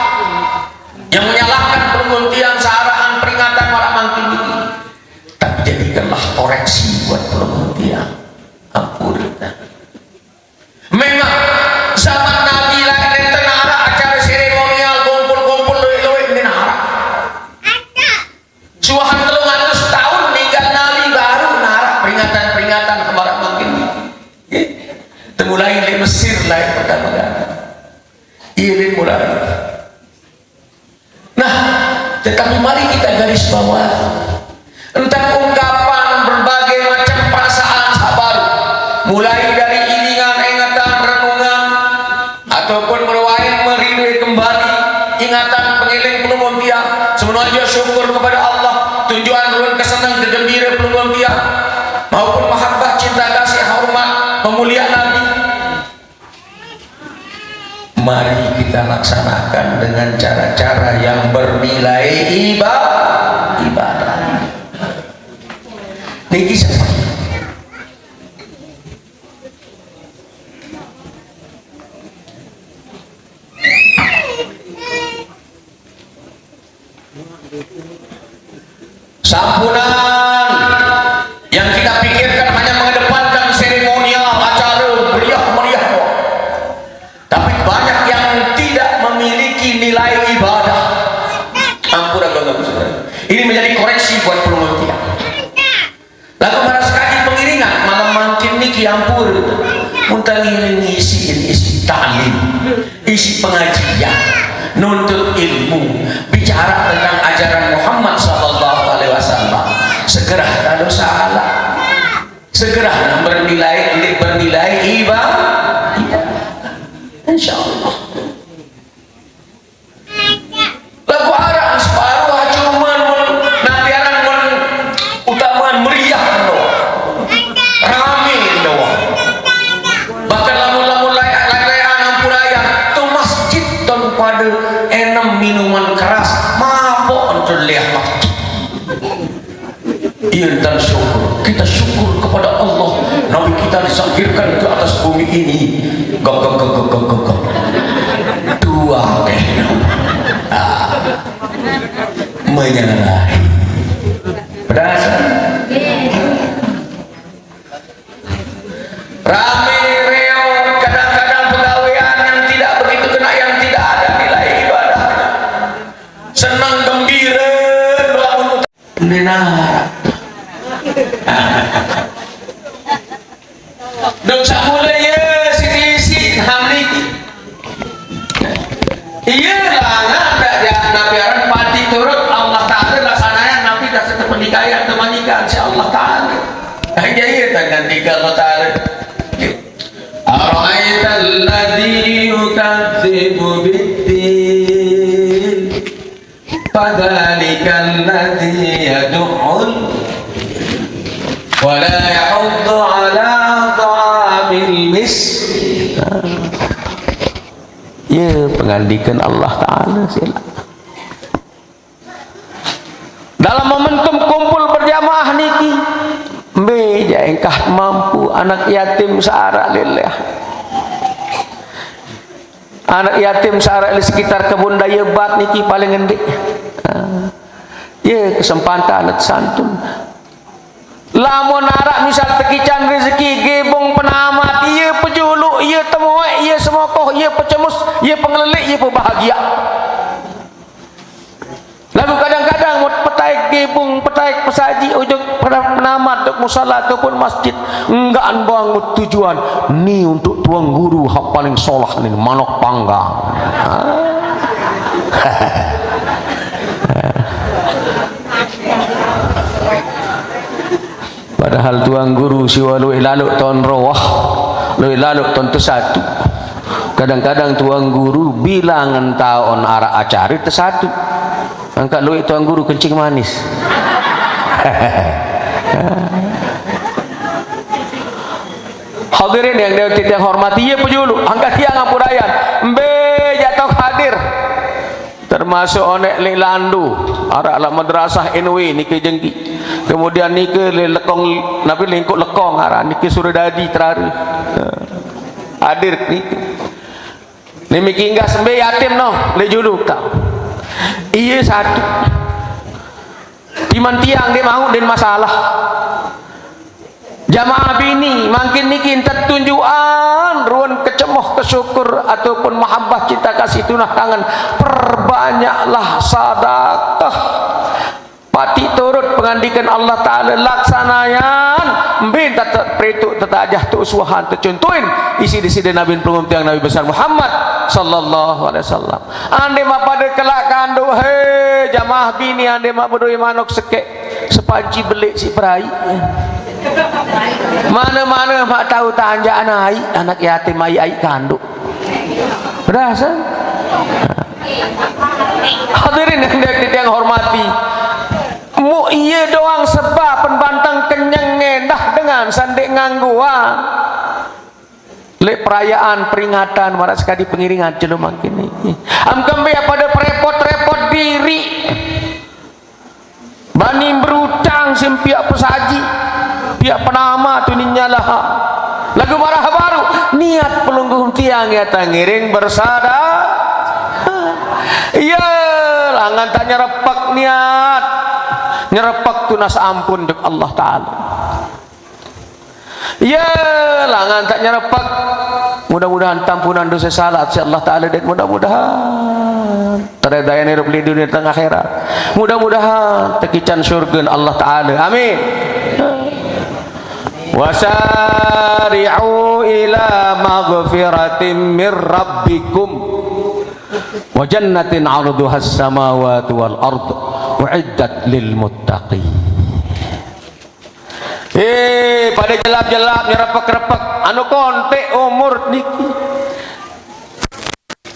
yang menyalahkan pergantian searaan peringatan malam mangkin ini. Tapi jadikanlah koreksi buat pergantian. Ampun. Memang zaman Nabi lain enten arah acara seremonial kumpul-kumpul luwih-luwih ini arah. Suahan 300 tahun ninggal Nabi baru narah peringatan-peringatan kemarin mungkin. Mulai di Mesir lah yang pertama kali. Ini mulai. Nah, tetapi mari kita garis bawah tentang ungkapan berbagai macam perasaan sabar, mulai dari iringan, ingatan, renungan, ataupun berwain merindu kembali ingatan pengiling pelungun tiang, semuanya syukur kepada Allah, tujuan ruang kesenang kegembira pelungun tiang, maupun mahabbah, cinta kasih, hormat, pemuliaan Nabi. Mari kita laksanakan dengan cara-cara yang bernilai ibadah. Niki siapa? Sampunan yang kita pikirkan hanya mengedepankan seremonial acara meriah-meriah, tapi banyak yang tidak memiliki nilai ibadah. Ampun, ini menjadi koreksi buat pelungun umur muntah isi ta'lim, isi pengajian, nuntut ilmu, bicara tentang ajaran Muhammad sallallahu alaihi wasallam, segera tak salah, segera bernilai ibadah, insyaallah. Lagu arah separuh cuman nantiaran utamaan meriah doang, rame doang. Bahkan lamun layak-layak ampuraya tu masjid ton pada enam minuman keras mabok untuk lihat masjid. Iya, dan syukur, kita syukur kepada Allah. Nabi kita disangkirkan ke atas bumi ini. Gak dua menyalahi berasa rame reot, kadang-kadang pegawaian yang tidak begitu kena, yang tidak ada nilai ibadah, senang gembira doa benar. Dong samula ya sisi hamli iya lah ada ya nabi aran pati turut Allah Ta'ala laksanayan nabi dah satu pernikahan temanikan si Allah Ta'ala hanya iya dengan tiga Allah Ta'ala ara'aital ladzi yukadzibu biddin fadzalikal ladzi yad'ul wa la yahuddu ala ta'amil miskin. Ya, pengandikan Allah Ta'ala sila. Dalam momentum kumpul berjamaah niki beja engkah mampu anak yatim searah lillah, anak yatim searah di sekitar kebun daya bat niki paling ngendik. Ya, kesempatan anak santun lamun arak misal tekican rezeki gebong penamat, ia pejuluk, ia temuai, ia semokoh, ia pecemus, ia pengelelik, ia bahagia. Lalu kadang-kadang petai gebong, petai pesaji ujung penamat untuk musala ataupun masjid enggak bangun tujuan ni untuk tuang guru hak paling solah ni manok panggang. Padahal tuang guru siwa luih laluk ton rawah, luih laluk ton tersatu. Kadang-kadang tuang guru bilangan tahun arah acari tersatu. Angkat luih tuang guru kencing manis. Hadirin yang kita hormati, ya pejulu, angkat tiang ampurayan, mbe jatuh hadir. Termasuk onek lilandu, arah ala madrasah NW niki jengki. Kemudian niki lekong nabi lingkuk lekong arah niki suradadi terakhir. Hadir niki. Niki enggak sembe yatim no, le julu tak. Iya satu. Timan tiang dia mau dan masalah. Jamaah bini makin niki tertunjukan ruan kecemoh kesyukur ataupun mahabbah cinta kasih tunah tangan, perbanyaklah sedekah. Pati turut pengandikan Allah Ta'ala laksanayan mbin tak perituk tetajah tu uswahan tercontohin isi di sini Nabi pelungum tiang Nabi besar Muhammad sallallahu alaihi wasallam. Ande mak pada kelak kandu he jamaah bini ande mak berdui manok sekek sepanci belik si perai. Mana-mana mak tahu tanja anak yatim ai kandu. Berasa? Hadirin yang hormati, mu iya doang sebab penbantang kenyang ngendah dengan sandik ngangguan le perayaan peringatan marah sekali pengiringan celum makin ini am kembe pada repot-repot diri bani berutang simpiak pesaji pihak penama tu ninyalah lagu marah baru niat pelungguh tiang ya tangiring bersadar iya langan tak nyerepak niat nyerepak tunas ampun dek Allah Ta'ala ya langan tak nyerepak mudah-mudahan tampunan dosa salat si Allah Ta'ala dan mudah-mudahan terdaya hidup di dunia dan akhirat mudah-mudahan tekican syurga Allah Ta'ala amin wasari'u ila maghfiratin mir rabbikum wa jannatin 'arduhas samawati wal ardu uiddat lil muttaqin. Pada jelap-jelap nyerepek-repek anu kontek umur niki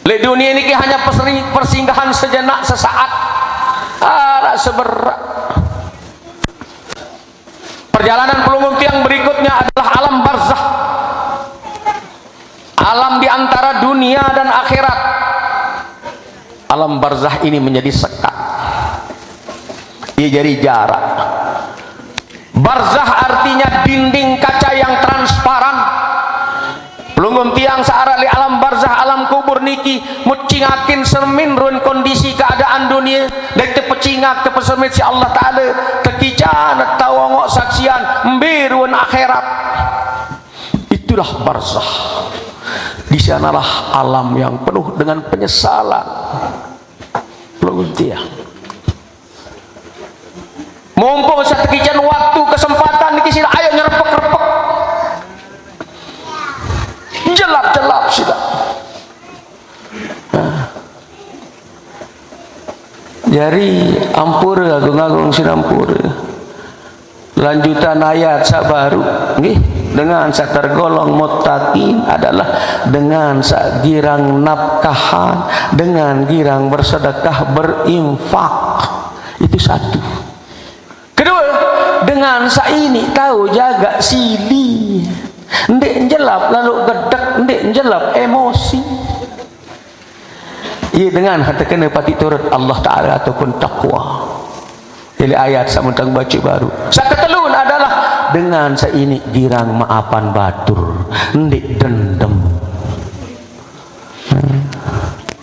le dunia niki hanya persinggahan sejenak sesaat, seberat. Perjalanan pelumum tiang berikutnya adalah alam barzah, alam di antara dunia dan akhirat. Alam barzah ini menjadi sekat, ia jadi jarak. Barzah artinya dinding kaca yang transparan. Pelunggum tiang searah li alam barzah, alam kubur niki mucingakin sermin run kondisi keadaan dunia dek tepecingak tepesemit si Allah Ta'ala tekican tawangok saksian mbirun akhirat. Itulah barzah. Di sanalah alam yang penuh dengan penyesalan. Pelunggum tiang, mumpung setekican waktu kesempatan niki sila ayo nyerepek-repek jelap-jelap sila. Jadi ampura agung-agung sinampura lanjutan ayat sabaru nggih dengan satergolong muttaqin adalah dengan sagirang nafkahan, dengan girang bersedekah berinfak. Itu satu. Kedua, dengan saini tahu jaga sili, ndek jelap lalu gedek, ndek jelap emosi. Ia dengan hati kena pati turut Allah Ta'ala ataupun taqwa. Jadi ayat samudang baca baru. Saketelun adalah dengan saini girang maafan batur, ndek dendam.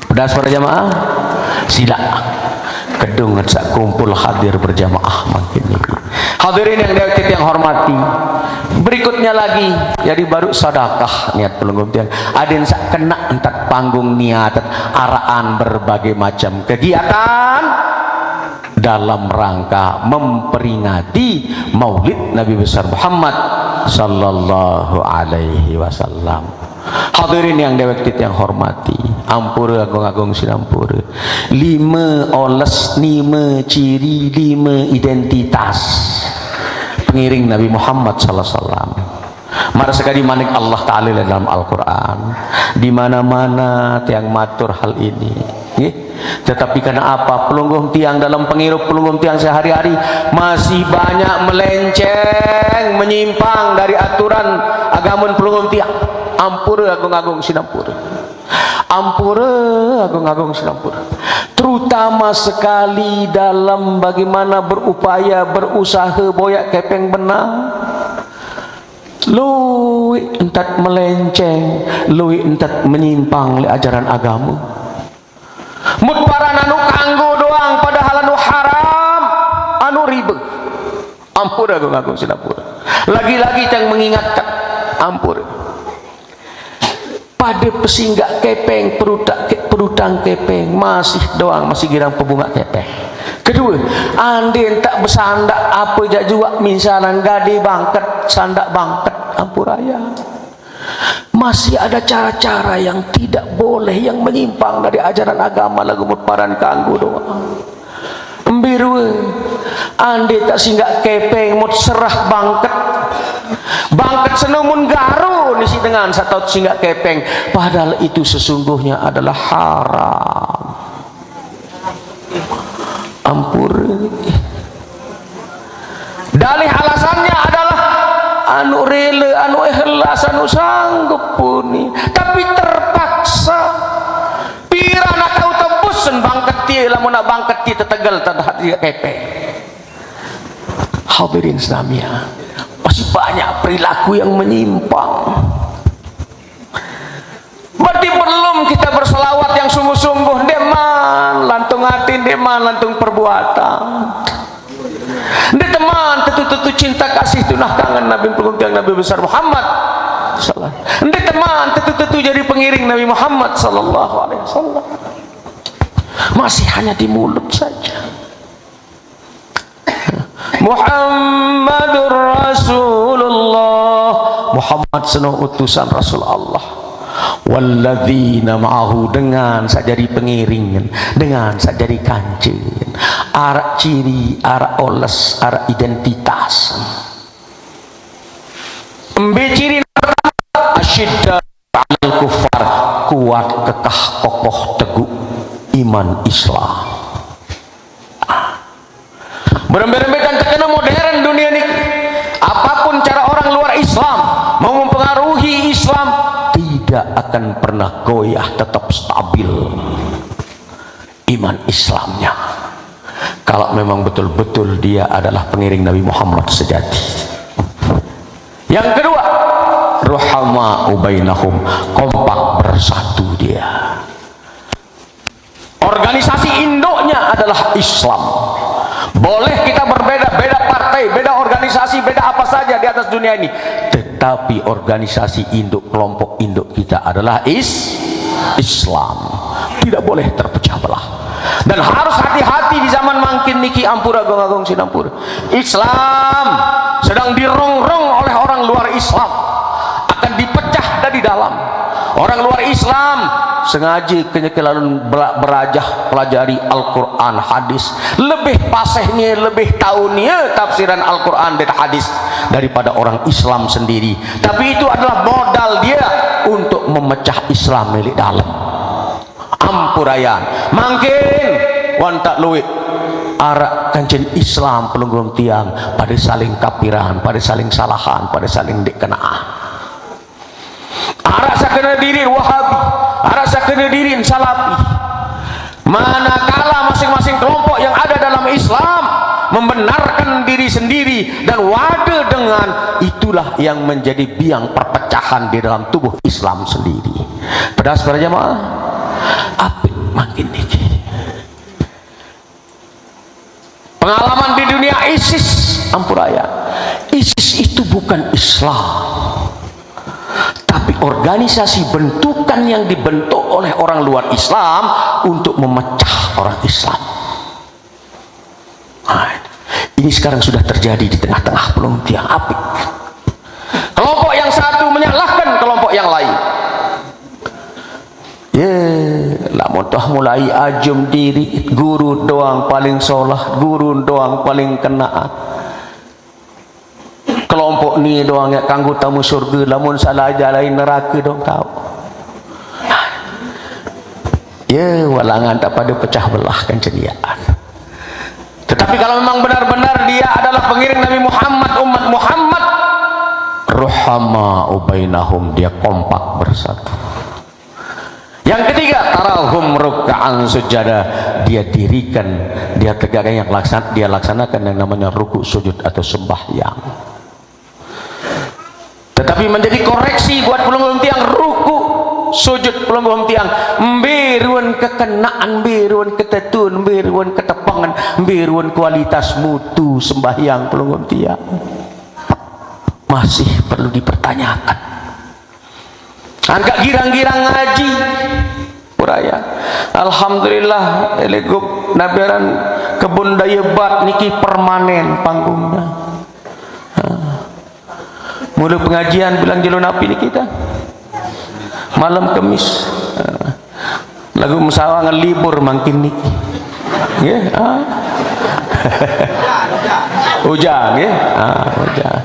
Pedas para jamaah, sila kedung sak kumpul hadir berjamaah makin ini. Hadirin yang kita yang hormati, berikutnya lagi jadi baru sedekah niat pelunggum tiang. Aden sak kena entat panggung niat araan berbagai macam kegiatan dalam rangka memperingati Maulid Nabi besar Muhammad sallallahu alaihi wasallam. Hadirin yang dewek yang hormati, ampura agung-agung sinampura. 5 oles, 5 ciri, 5 identitas pengiring Nabi Muhammad sallallahu alaihi wasallam. Mara sekali manik Allah Ta'ala dalam Al-Quran, di mana-mana tiang matur hal ini. Tetapi karena apa? Pelunggum tiang dalam penghirup pelunggum tiang sehari-hari masih banyak melenceng, menyimpang dari aturan agama pelunggum tiang. Ampura agung-agung sinampura, ampura agung-agung sinampura. Terutama sekali dalam bagaimana berupaya berusaha boyak kepeng benang, lui entat melenceng, lui entat menyimpang li ajaran agama. Mut para anu kanggo doang padahal anu haram, anu riba. Ampura agung-agung sinampura. Lagi-lagi yang mengingatkan, ampura. Pada pesinggak kepeng, perutang kepeng masih doang, masih girang pebunga kepeng. Kedua, andin tak bersandak apa jak juga misalnya gade bangket, sandak bangket ampuraya. Masih ada cara-cara yang tidak boleh, yang menyimpang dari ajaran agama lagu mutparan kanggo doang. Embiru, andin tak singgak kepeng mut serah bangket. Bangket senumun garu nisi dengan satu singgah kepeng, padahal itu sesungguhnya adalah haram. Ampur. Dalih alasannya adalah anu rela, anu ikhlas, anu sanggup puni, tapi terpaksa. Pira nak tahu tebusan bangket dia, lamun nak bangket dia tetegal tak hati kepeng. Hadirin Islamiyah, masih banyak perilaku yang menyimpang. Berarti belum kita berselawat yang sungguh-sungguh, deman lantung hati, deman lantung perbuatan. Dia teman tetu-tetu cinta kasih tunah kangen Nabi penguntiang Nabi besar Muhammad sallallahu. Dia teman tetu-tetu jadi pengiring Nabi Muhammad sallallahu alaihi wasallam. Masih hanya di mulut saja. Muhammadur Rasulullah Muhammad seno utusan Rasul Allah, walladzina ma'ahu, dengan sajadi pengiring, dengan sajadi kancing, arak ciri, arak oles, arak identitas. Embe ciri pertama, asyidda alal kufar, kuat, kekah, kokoh, teguh iman Islam. Berembe-rembekan terkena modern dunia ini. Apapun cara orang luar Islam mau mempengaruhi Islam, tidak akan pernah goyah, tetap stabil iman Islamnya, kalau memang betul-betul dia adalah pengiring Nabi Muhammad sejati. Yang kedua, ruhama'u bainahum, kompak bersatu dia. Organisasi induknya adalah Islam. Boleh kita berbeda, beda partai, beda organisasi, beda apa saja di atas dunia ini, tetapi organisasi induk, kelompok induk kita adalah Islam. Tidak boleh terpecah belah. Dan harus hati-hati di zaman mangkin niki, ampura gong agong sinampur. Islam sedang dirongrong oleh orang luar Islam, akan dipecah dari dalam. Orang luar Islam sengaja kenyekelalun berajah pelajari Al-Quran, hadis, lebih pasehnya, lebih tahunya tafsiran Al-Quran dan hadis daripada orang Islam sendiri. Tapi itu adalah modal dia untuk memecah Islam milik dalam. Ampurayan mungkin wantak luik arak kancen Islam pelunggum tiang pada saling kapiran, pada saling salahan, pada saling dikenaan. Arak sakena diri Wahabi, arak sakena diri Salafi. Manakala masing-masing kelompok yang ada dalam Islam membenarkan diri sendiri dan wada dengan itulah yang menjadi biang perpecahan di dalam tubuh Islam sendiri. Pedas para jamaah, apik makin niki. Pengalaman di dunia ISIS, ampuraya, ISIS itu bukan Islam, tapi organisasi bentukan yang dibentuk oleh orang luar Islam untuk memecah orang Islam. Nah, ini sekarang sudah terjadi di tengah-tengah pelung tiang apik. Kelompok yang satu menyalahkan kelompok yang lain. Lamun toh mulai ajum diri, guru doang paling solah, guru doang paling kenaan. Kelompok ni doang yang kanggo tamu surga, lamun salah aja lain neraka dong tahu. Ya, walangan tak pada pecah belah kan ceniaan. Tetapi kalau memang benar-benar dia adalah pengiring Nabi Muhammad, umat Muhammad, ruhama'u bainahum, dia kompak bersatu. Yang ketiga, tarahum ruk'an sujada, dia dirikan, dia tegakkan yang dia laksanakan yang namanya ruku, sujud atau sembahyang. Tetapi menjadi koreksi buat pelunggung tiang ruku, sujud pelunggung tiang, mbiruan kekenaan, mbiruan ketetun, mbiruan ketepangan, mbiruan kualitas mutu sembahyang pelunggung tiang masih perlu dipertanyakan. Angkat girang-girang ngaji puraya, alhamdulillah eleguk nabiran kebun daya bat niki permanen panggungnya. Mula pengajian bilang jalur napi ni kita malam Kemis, lagu musawangan libur makin niki, hujan, hujan.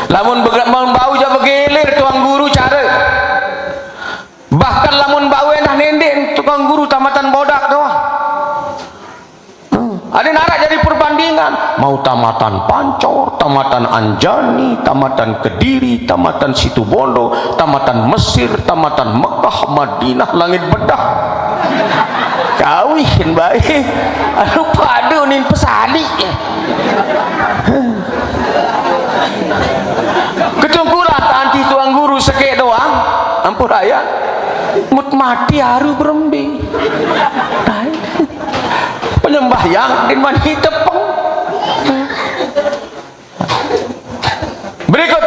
Lamun bau ja begelir tuang guru cara, bahkan lamun bau enah nendek tukang guru tamatan bodak doang. Ada narak jadi perbandingan, mau tamatan Pancor, tamatan Anjani, tamatan Kediri, tamatan Situbondo, tamatan Mesir, tamatan Mekah, Madinah, Langit Bedah. Kawin baik, aduh padu nin pesali. Ketungkulah anti tuang guru sekek doang, ampun raya, mut mati haru berembi. Penyembahyang din mani tepeng. Berikut,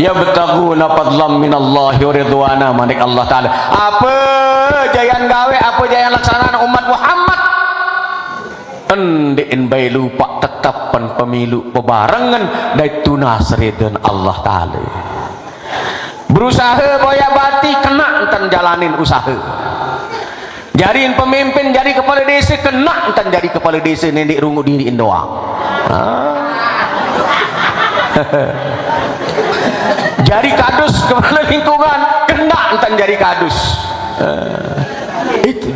ya betaguna fadlam minallahi wa ridwana, manik Allah taala. Apa jayan gawe, apa jayan laksanaan umat Muhammad? Endein bae lupa tetapan pemilu pebarengan dari tunas ridwan Allah taala. berusaha boya bati kena entan jalanin usaha, jadiin pemimpin jadi kepala desa kena entan jadi kepala desa nenek rungu diriin doang. Jadi kadus kepala lingkungan kena entan jadi kadus. Itu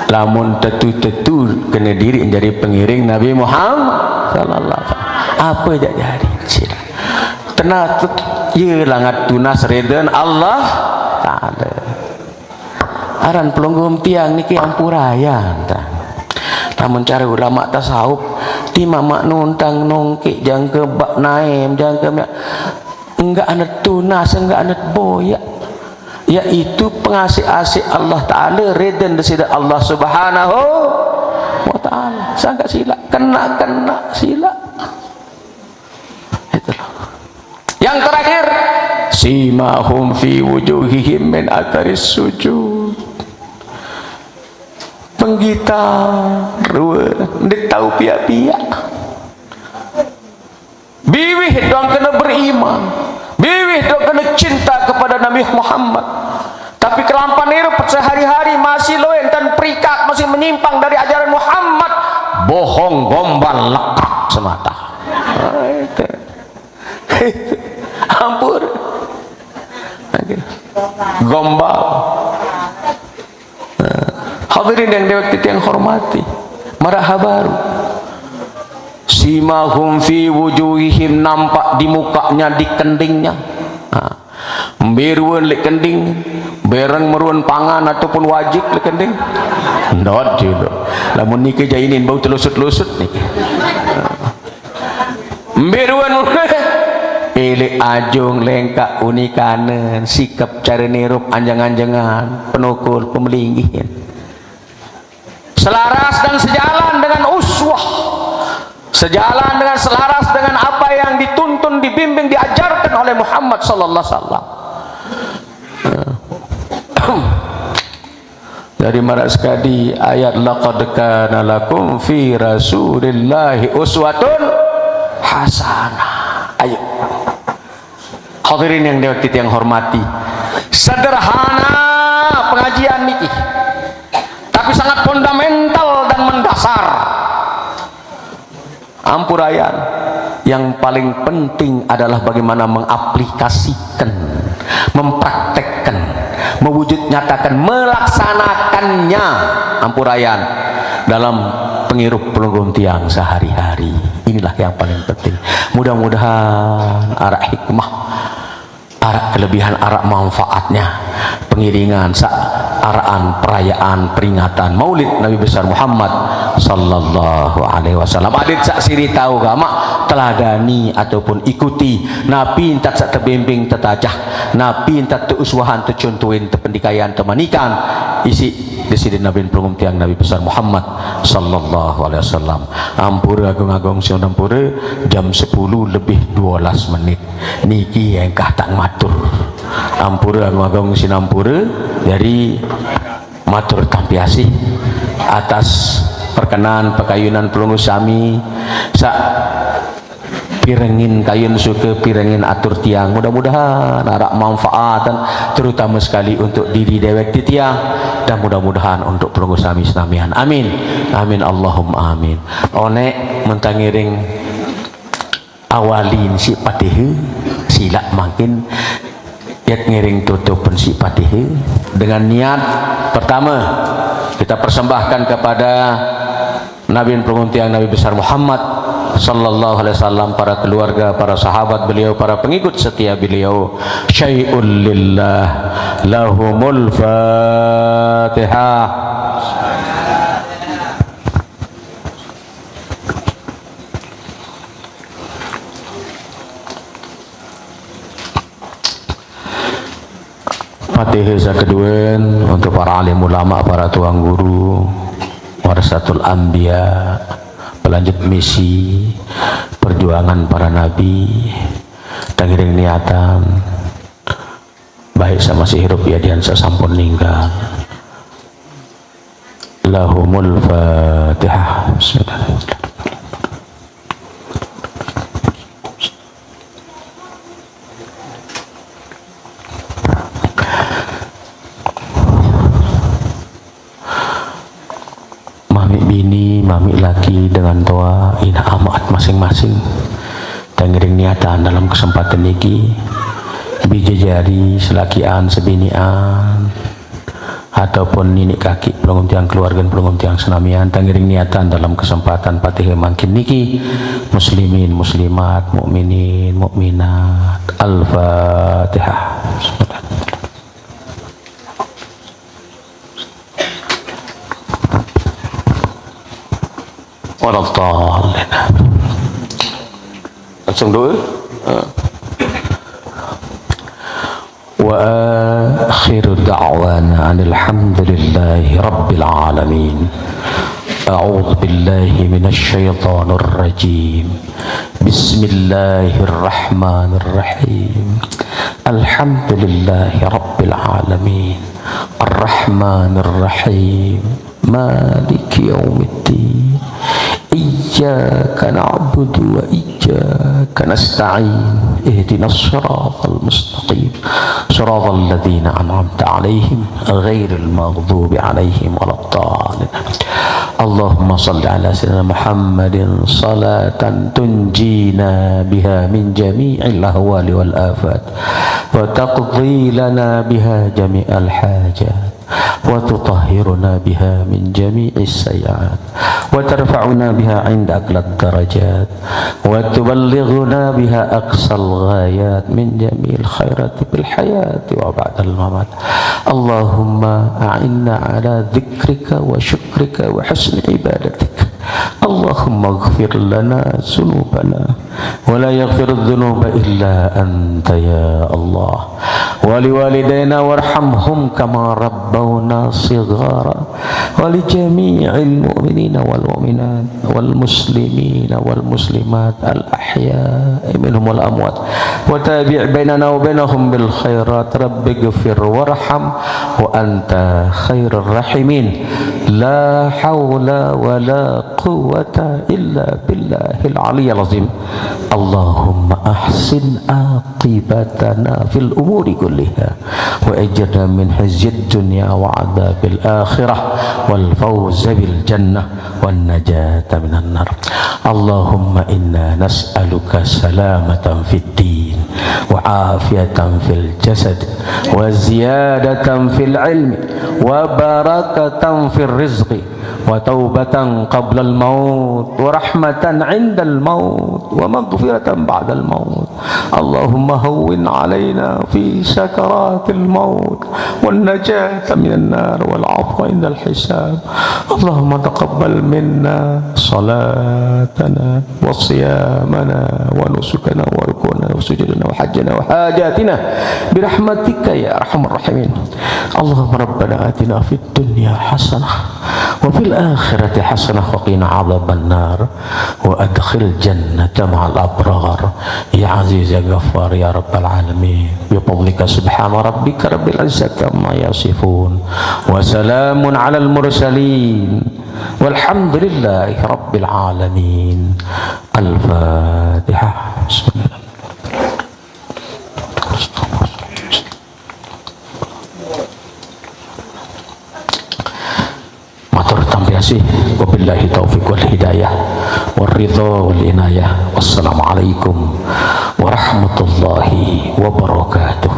lamun tetu-tetu kena diri jadi pengiring Nabi Muhammad sallallahu alaihi wasallam, apa jadi sila tenat ye langat tunas redan Allah taala aran pelunggum tiang niki ampurayan ta lamun cara ulama tasawuf di mama nuntang nongki jang ke bak naim jang ke enggak anet tunas enggak anet boya, yaitu pengasih-asih Allah Ta'ala redan desida Allah Subhanahu wa Ta'ala. Sangka sila kena sila. Itulah. Yang terakhir, simahum fi wujuhihim min atharis sujud. Penggitar ndik tahu pihak-pihak. Biwih dong kena beriman, biwih dong kena cinta kepada Nabi Muhammad, tapi kelampan itu sehari-hari masih loen dan perikat, masih menyimpang dari ajaran Muhammad, bohong gombal lekak semata. Itu ampun gombal. Hadirin yang dewek yang hormati, marah baru simahum fi wujuhihim, nampak di mukanya, di kendingnya. Beruan lek kending, bereng meruan pangan ataupun wajib lek kending. Ndot juga. Lamun niki jainin bau telusut-lusut niki. Beruan pilih ajung lengkak unikanen, sikap cara nirup anjang-anjangan, penukul pemelinggihin. Selaras dan sejalan dengan uswah, sejalan dengan selaras dengan apa yang dituntun, dibimbing, diajarkan oleh Muhammad sallallahu alaihi wasallam. Dari mana sekali ayat laqad kana lakum fi rasulillahi uswatun hasanah. Ayo hadirin yang kita yang hormati, sederhana pengajian niki, tapi sangat fundamental dan mendasar. Ampurayan, yang paling penting adalah bagaimana mengaplikasikan, mempraktekkan, mewujud nyatakan, melaksanakannya ampurayan dalam pengirup pelunggung tiang sehari-hari. Inilah yang paling penting. Mudah-mudahan arah hikmah, arah kelebihan, arah manfaatnya pengiringan araan perayaan peringatan Maulid Nabi besar Muhammad sallallahu alaihi wasallam. Adit sak siri tahu gama teladani ataupun ikuti napi entak sak terbimbing tetajah, napi entak teuswahan tecuntuin tependikayan temanikan isi desiden Nabi pelungum tiang Nabi besar Muhammad sallallahu alaihi wasallam. Ampura agung-agung siang ampura jam 10 lebih 12 menit niki engkah tak matur. Ampura agung-agung sinampura dari matur tampiasi atas perkenan pekayunan pelunggu sami sak pirengin kayun suka pirengin atur tiang. Mudah-mudahan arak manfaatan terutama sekali untuk diri dewek di tiang dan mudah-mudahan untuk pelunggu sami senamian. Amin amin Allahumma amin. Onek mentangiring awalin si patih sila makin niat ngiring tutupan si patih dengan niat pertama kita persembahkan kepada Nabi pelunggung tiang Nabi besar Muhammad sallallahu alaihi wasallam, para keluarga, para sahabat beliau, para pengikut setia beliau. Syai'ul lillah lahumul fatihah. Fatihah kedua untuk para alim ulama, para tuang guru, warasatul anbiya, pelanjut misi perjuangan para nabi, tangiring niatan baik sama si hirup ya dian sasampun ninggal. Lahumul fatihah. ina amat masing-masing tangiring niatan dalam kesempatan ini bijajari selakian sebinian ataupun ninik kaki pelungun keluarga pelungun senamian tangiring niatan dalam kesempatan patih mangkin niki muslimin muslimat mukminin mukminat al-fatihah. Waladhdallin. Langsung dulu. Wa akhiru da'wana alhamdulillahi rabbil alamin. A'udzu billahi minasy syaithanir rajim. Bismillahirrahmanirrahim. Alhamdulillahi rabbil alamin. Arrahmanir rahim. Maliki yaumiddin. Iyyaka na'budu wa iyyaka nasta'in ihdinas siratal mustaqim siratal ladzina an'amta 'alaihim ghairil maghdubi 'alaihim waladdallin. Allahumma shalli 'ala sayyidina Muhammadin salatan tunjina biha min jami'il ahwali wal afat wa taqdi lana biha jami'al hajat wa tutahhiruna biha min jami'is sayyi'at wa tarfa'una biha 'inda aqlad darajat wa tuballighuna biha aqsal ghayat min jami'il khairati fil hayati wa ba'dal mamat. Allahumma a'inna 'ala dzikrika wa syukrika wa husni ibadatik. Allahumma ighfir lana dzunubana wa la yaghfiru dzunuba illa anta ya Allah. Wa liwalidayna warhamhum kama rabbawna shighara wa li jami'il mu'minina wal mu'minat wal muslimina wal muslimat al ahya'i minhum wal amwat wa tabi' bainana wa bainahum bil khairat rabbighfir warham wa anta khairur rahimin. La hawla wa la quwwata illa billahil aliyyil azim. Allahumma ahsin aqibatana fil umuri kulliha wa ajirna min khizyid dunya wa adzabil akhirah wal fawz bil jannah wan najata minan nar. Allahumma inna nas'aluka salamatan fid din wa afiyatan fil jasad wa ziyadatan fil ilmi wa barakatan fil rizqi wa taubatan qabla al maut wa rahmatan 'inda al maut wa maghfiratan ba'da al maut. Allahumma hawwin 'alaina fi sakaratil maut wan najata minan nar wal 'afwa 'inda al hisab. Allahumma taqabbal minna salatana wa siyamana wa nusukana wa rukuna wa sujudana wa hajjana wa hajatina bi rahmatika ya arhamar rahimin. Allahumma rabbana atina fid dunya hasanah wa fil akhirati hasanah wa qina adzaban nar wa adkhil jannata ma'al abrar ya aziz ya ghaffar ya rabbal alamin. Bi fadlika subhana rabbika rabbil izzati amma yasifun wa salamun 'alal mursalin walhamdulillahi rabbil alamin. Al-Fatihah. Bismillah. Matur tambiasi wabillahi taufiq wal hidayah wal ridha wal inayah. Wassalamualaikum warahmatullahi wabarakatuh.